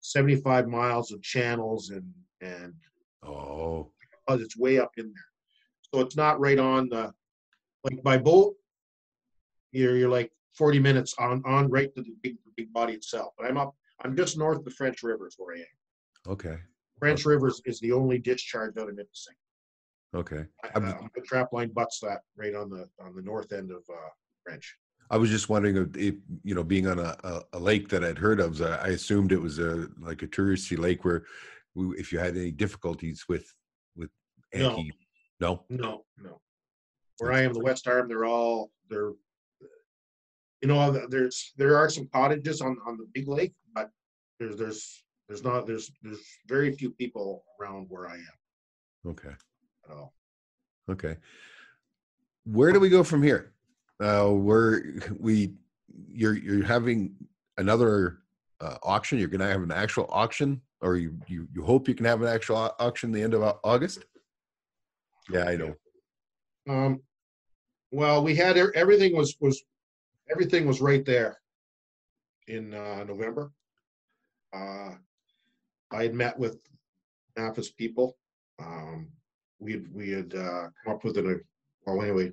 75 miles of channels and it's way up in there. So it's not right on like by boat, you're like 40 minutes on right to the big body itself. But I'm just north of the French River is where I am. Okay. French River is the only discharge out of Nipissing. Okay. The trap line butts that right on the north end of French. I was just wondering if being on a lake that I'd heard of, I assumed it was like a touristy lake where if you had any difficulties with anti. No. Where I am, the West Arm, there are some cottages on the big lake, but there's very few people around where I am. Okay. At all. Okay. Where do we go from here? You're having another auction. You're going to have an actual auction, or you hope you can have an actual auction the end of August. Yeah, I know. Well, we had everything was right there in November. I had met with NAFA's people. We had come up with anyway,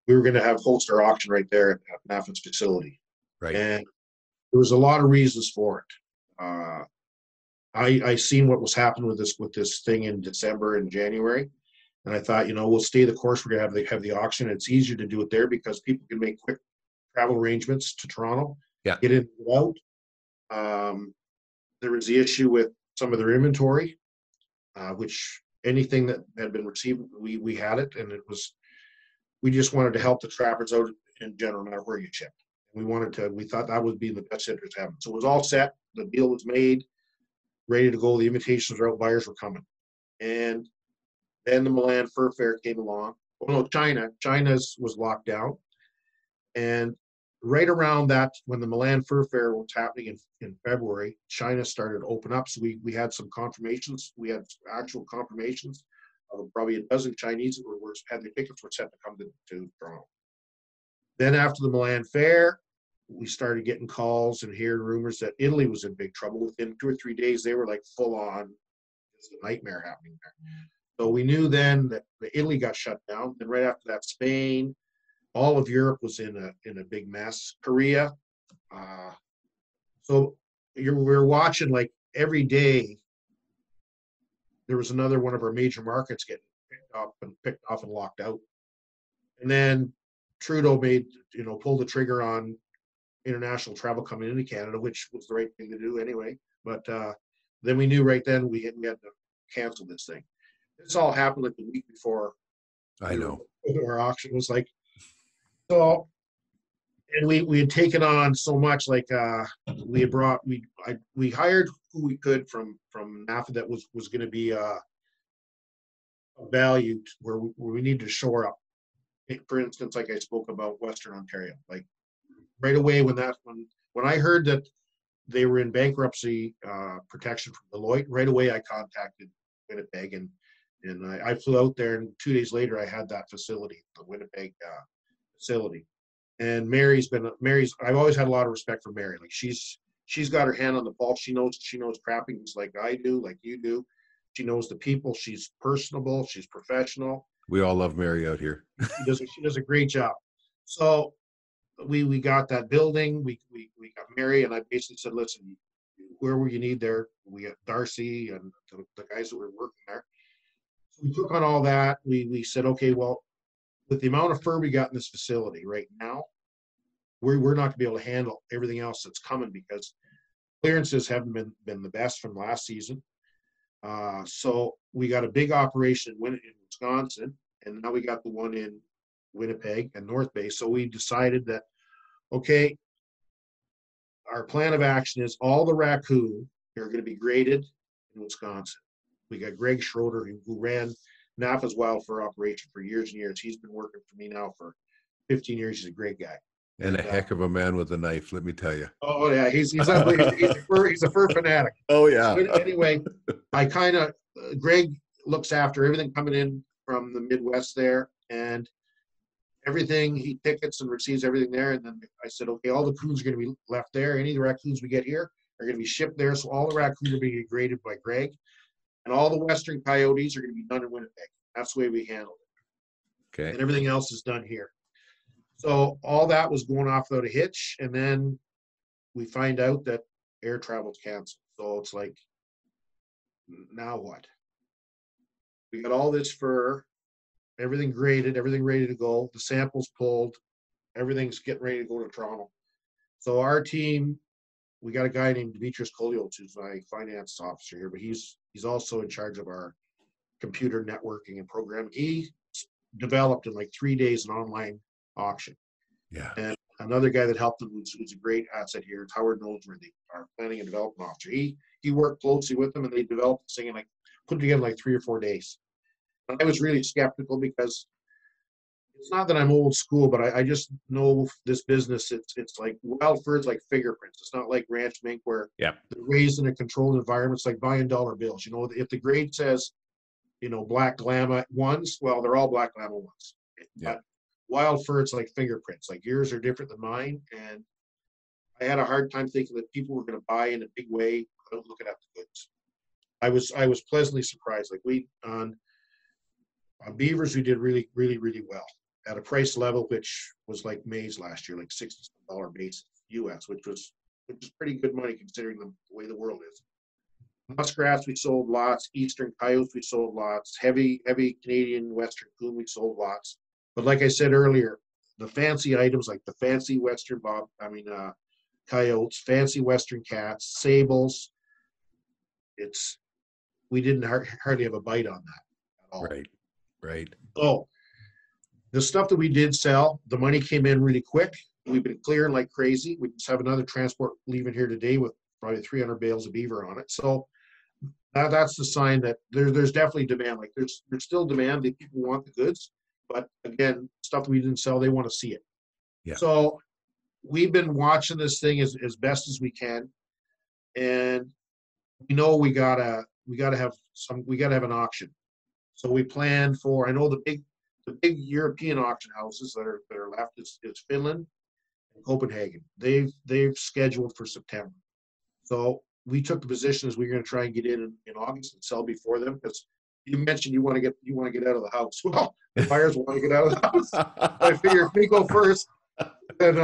we were going to host our auction right there at NAFA's facility. Right. And there was a lot of reasons for it. I seen what was happening with this thing in December and January. And I thought, we'll stay the course. We're going to have the auction. It's easier to do it there because people can make quick travel arrangements to Toronto. Yeah. Get in and out. There was the issue with some of their inventory, which anything that had been received, we had it, and we just wanted to help the trappers out in general, no matter where you shipped. We thought that would be in the best interest of having. So it was all set. The deal was made, ready to go. The invitations were out. Buyers were coming. And then the Milan Fur Fair came along. Oh no, China's was locked down. And right around that, when the Milan Fur Fair was happening in February, China started to open up. So we had some confirmations. We had actual confirmations of probably a dozen Chinese that had their tickets were set to come to Toronto. Then after the Milan Fair, we started getting calls and hearing rumors that Italy was in big trouble. Within 2 or 3 days, they were like full on. It's a nightmare happening there. So we knew then that Italy got shut down. And right after that, Spain, all of Europe was in a big mess. Korea. So we're watching like every day. There was another one of our major markets getting picked off and locked out. And then Trudeau pulled the trigger on international travel coming into Canada, which was the right thing to do anyway. But then we knew right then we had to cancel this thing. This all happened like the week before. I know. Our auction was like, so, and we had taken on so much, like we hired who we could from NAFA that was going to be valued where we needed to shore up. For instance, like I spoke about Western Ontario, like right away when I heard that they were in bankruptcy protection from Deloitte, right away I contacted Winnipeg and I flew out there, and 2 days later I had that facility, the Winnipeg facility. And Mary's I've always had a lot of respect for Mary. Like she's she's got her hand on the pulse. She knows trapping just like I do, like you do. She knows the people. She's personable. She's professional. We all love Mary out here. She does a great job. So we got that building. We got Mary, and I basically said, listen, wherever you need there, we got Darcy and the guys that were working there. So we took on all that. We said, okay, well, with the amount of fur we got in this facility right now, we're not going to be able to handle everything else that's coming because clearances haven't been the best from last season. So we got a big operation in Wisconsin, and now we got the one in Winnipeg and North Bay. So we decided that, okay, our plan of action is all the raccoon are going to be graded in Wisconsin. We got Greg Schroeder, who ran Napa's wild fur operation for years and years. He's been working for me now for 15 years. He's a great guy. And a heck of a man with a knife, let me tell you. Oh yeah, he's a fur fanatic. Oh yeah. But anyway, I kind of Greg looks after everything coming in from the Midwest there, and everything he tickets and receives everything there. And then I said, okay, all the coons are going to be left there. Any of the raccoons we get here are going to be shipped there. So all the raccoons are being graded by Greg, and all the Western coyotes are going to be done in Winnipeg. That's the way we handle it. Okay. And everything else is done here. So all that was going off without a hitch, and then we find out that air travel's canceled. So it's like, now what? We got all this fur, everything graded, everything ready to go. The samples pulled, everything's getting ready to go to Toronto. So our team, we got a guy named Demetrius Kolios, who's my finance officer here, but he's also in charge of our computer networking and programming. He developed in like 3 days an online auction. Yeah. And another guy that helped him, who's a great asset here, is Howard Noseworthy, our planning and development officer. He worked closely with them, and they developed this thing and put it together in like 3 or 4 days. And I was really skeptical because it's not that I'm old school, but I just know this business. It's like wild fur is like fingerprints. It's not like ranch mink where they're raised in a controlled environment. It's like buying dollar bills. You know, if the grade says, you know, black llama ones, well, they're all black llama ones. Yeah. But wild fur, it's like fingerprints. Like yours are different than mine, and I had a hard time thinking that people were going to buy in a big way without looking at the goods. I was pleasantly surprised. Like we on beavers, we did really, really, really well at a price level which was like maize last year, like $60 base US, which is pretty good money considering the way the world is. Muskrats, we sold lots. Eastern coyotes, we sold lots. Heavy Canadian Western coon, we sold lots. But like I said earlier, the fancy items like the fancy Western coyotes, fancy Western cats, sables, we didn't hardly have a bite on that at all. Right. So the stuff that we did sell, the money came in really quick. We've been clearing like crazy. We just have another transport leaving here today with probably 300 bales of beaver on it. So that's the sign that there's definitely demand. Like there's still demand. That people want the goods, but again, stuff that we didn't sell, they want to see it. Yeah. So we've been watching this thing as best as we can, and we know we gotta have an auction. So we plan for. I know the big European auction houses that are left is Finland and Copenhagen. They've scheduled for September. So we took the position as we're going to try and get in August and sell before them, because you mentioned you want to get out of the house. Well, the buyers want to get out of the house. I figure if we go first, then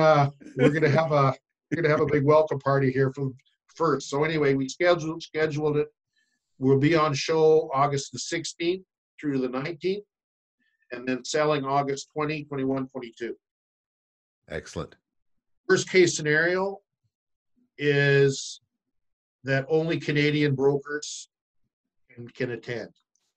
we're going to have a big welcome party here from first. So anyway, we scheduled it. We'll be on show August the 16th through the 19th, and then selling August 20, 21, 22. Excellent. Worst case scenario is that only Canadian brokers can attend.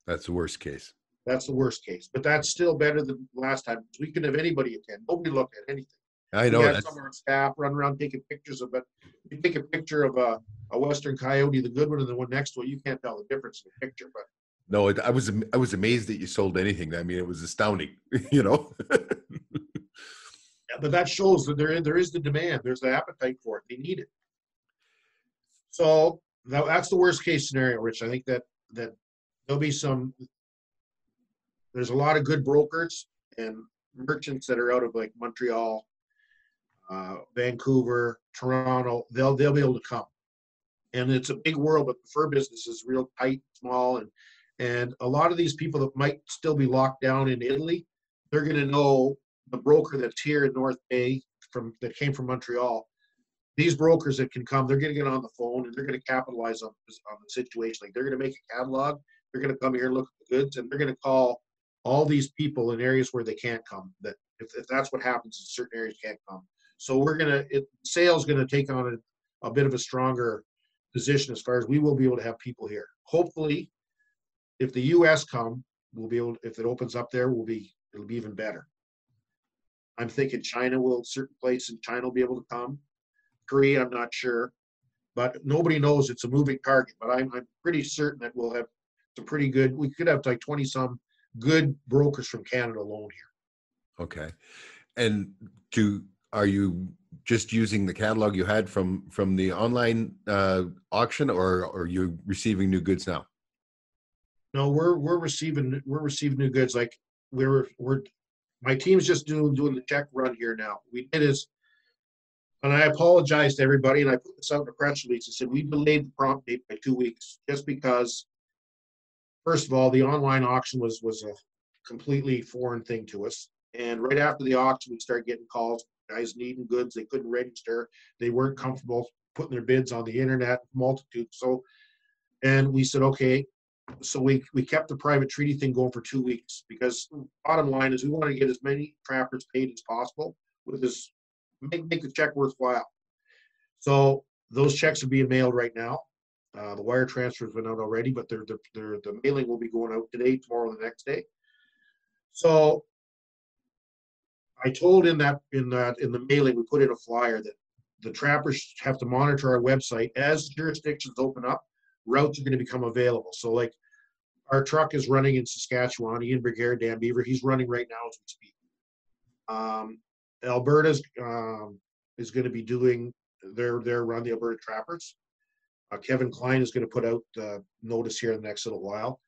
That's the worst case. That's the worst case, but that's still better than last time. We couldn't have anybody attend. Nobody looked at anything. I know. We had some of our staff run around taking pictures of it. You take a picture of a Western coyote, the good one, and the one next to it, you can't tell the difference in the picture. But no, I was amazed that you sold anything. I mean, it was astounding. You know. Yeah, but that shows that there is the demand. There's the appetite for it. They need it. So that's the worst case scenario, Rich. I think that there'll be there's a lot of good brokers and merchants that are out of like Montreal, Vancouver, Toronto, they'll be able to come. And it's a big world, but the fur business is real tight, small, and a lot of these people that might still be locked down in Italy, they're going to know the broker that's here in North Bay that came from Montreal. These brokers that can come, they're going to get on the phone and they're going to capitalize on the situation. Like they're going to make a catalog, they're going to come here and look at the goods, and they're going to call all these people in areas where they can't come. That if that's what happens in certain areas can't come. So sales going to take on a bit of a stronger position as far as we will be able to have people here. Hopefully, if the U.S. come, we'll be able. If it opens up there, it'll be even better. I'm thinking certain places in China will be able to come. Korea, I'm not sure, but nobody knows. It's a moving target. But I'm pretty certain that we'll have some pretty good. We could have like 20 some good brokers from Canada alone here. Okay, and are you just using the catalog you had from the online auction, or are you receiving new goods now? No, we're receiving new goods. Like my team's just doing the check run here now. We did is, and I apologize to everybody, and I put this out in a press release. I said we delayed the prompt date by 2 weeks just because, first of all, the online auction was a completely foreign thing to us. And right after the auction, we started getting calls, guys needing goods. They couldn't register. They weren't comfortable putting their bids on the internet, multitude. So, and we said, okay. So we kept the private treaty thing going for 2 weeks because bottom line is we want to get as many trappers paid as possible with this, make the check worthwhile. So those checks are being mailed right now. The wire transfers went out already, but the mailing will be going out today, tomorrow, the next day. So I told in the mailing, we put in a flyer that the trappers have to monitor our website as jurisdictions open up. Routes are going to become available. So like our truck is running in Saskatchewan, Ian Brigare, Dan Beaver. He's running right now as we speak. Alberta's is going to be doing their run, the Alberta Trappers. Kevin Klein is going to put out notice here in the next little while.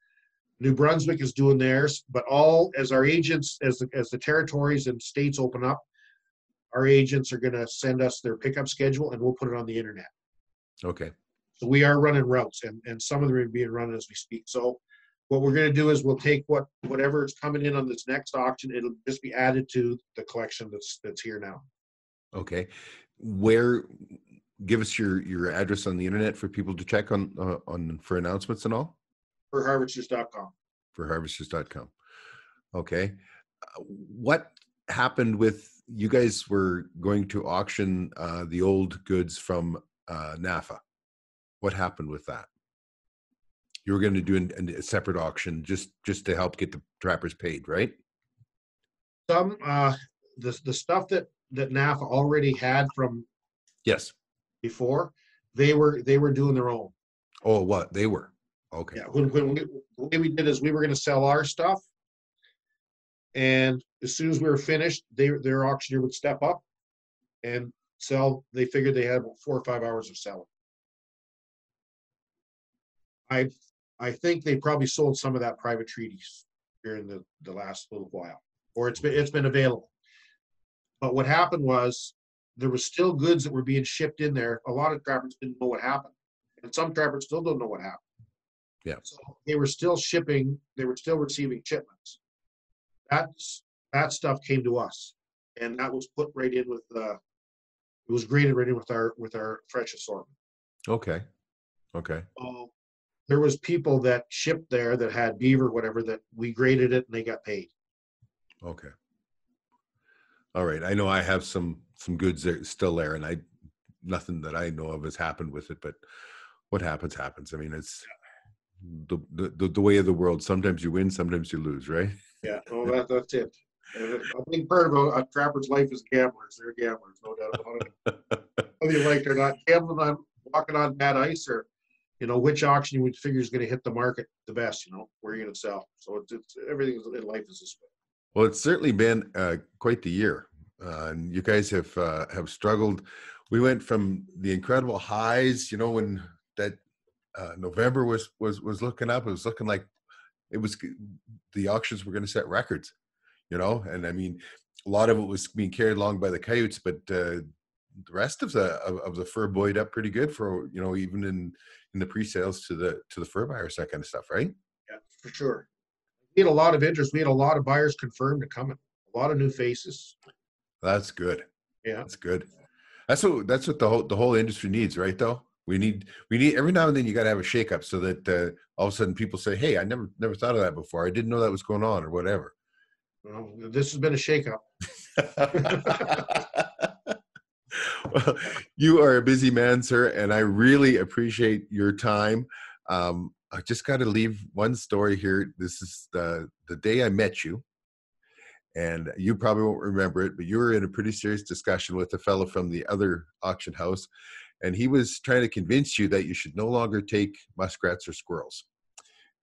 New Brunswick is doing theirs, but all as our agents, as the territories and states open up, our agents are going to send us their pickup schedule and we'll put it on the internet. Okay. So we are running routes and some of them are being run as we speak. So what we're going to do is we'll take whatever is coming in on this next auction, it'll just be added to the collection that's here now. Okay. Give us your address on the internet for people to check on for announcements and all. Furharvesters.com. Furharvesters.com. Okay. What happened with you guys were going to auction the old goods from NAFA? What happened with that? You were going to do a separate auction just to help get the trappers paid, right? Some the stuff that NAFA already had from before, they were doing their own. Oh, what they were? Okay. Yeah. The way we did is we were going to sell our stuff, and as soon as we were finished, their auctioneer would step up and sell. They figured they had about 4 or 5 hours of selling. I think they probably sold some of that private treaties during the last little while, or it's been available. But what happened was there was still goods that were being shipped in there. A lot of trappers didn't know what happened, and some trappers still don't know what happened. Yeah. So they were still shipping. They were still receiving shipments. That stuff came to us, and that was put right in with it was graded right in with our fresh assortment. Okay. Okay. So there was people that shipped there that had beaver, whatever, that we graded it and they got paid. Okay. All right. I know I have some goods there still there, and nothing that I know of has happened with it, but what happens. I mean, it's the way of the world. Sometimes you win, sometimes you lose, right? Yeah, well, that's it. And I think part of a trapper's life is gamblers. They're gamblers, no doubt about it. Whether you like it or not, gambling on walking on bad ice, or which auction you would figure is going to hit the market the best. Where you're going to sell. So it's everything in life is this way. Well, it's certainly been quite the year, and you guys have struggled. We went from the incredible highs, when that November was looking up. It was looking like the auctions were going to set records, and I mean, a lot of it was being carried along by the coyotes, but the rest of the fur buoyed up pretty good for, you know, even in the pre-sales to the fur buyers, that kind of stuff, right? Yeah, for sure. We had a lot of interest. We had a lot of buyers confirmed to coming. A lot of new faces. That's good. Yeah. That's good. That's what the whole industry needs, right? Though we need every now and then you got to have a shakeup so that all of a sudden people say, "Hey, I never thought of that before. I didn't know that was going on," or whatever. Well, this has been a shakeup. Well, you are a busy man, sir, and I really appreciate your time. I just got to leave one story here. This is the day I met you. And you probably won't remember it, but you were in a pretty serious discussion with a fellow from the other auction house, and he was trying to convince you that you should no longer take muskrats or squirrels,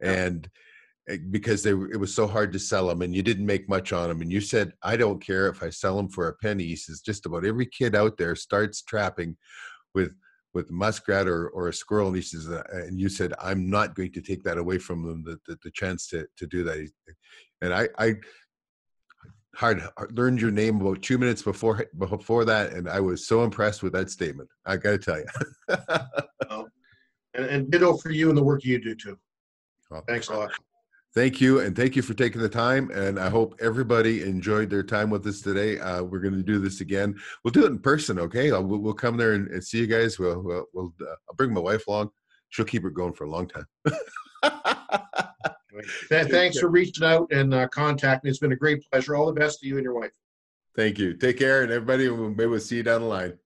and because it was so hard to sell them, and you didn't make much on them. And you said, "I don't care if I sell them for a penny." He says, "Just about every kid out there starts trapping with muskrat or a squirrel." And he says, and you said, "I'm not going to take that away from them, the chance to do that." And I learned your name about 2 minutes before that, and I was so impressed with that statement. I got to tell you. Well, and ditto for you and the work you do too. Well, thanks a lot. Thank you, and thank you for taking the time. And I hope everybody enjoyed their time with us today. We're going to do this again. We'll do it in person, okay? We'll come there and see you guys. We'll I'll bring my wife along. She'll keep it going for a long time. Thanks for reaching out and contacting me. It's been a great pleasure. All the best to you and your wife. Thank you. Take care, and everybody, maybe we'll see you down the line.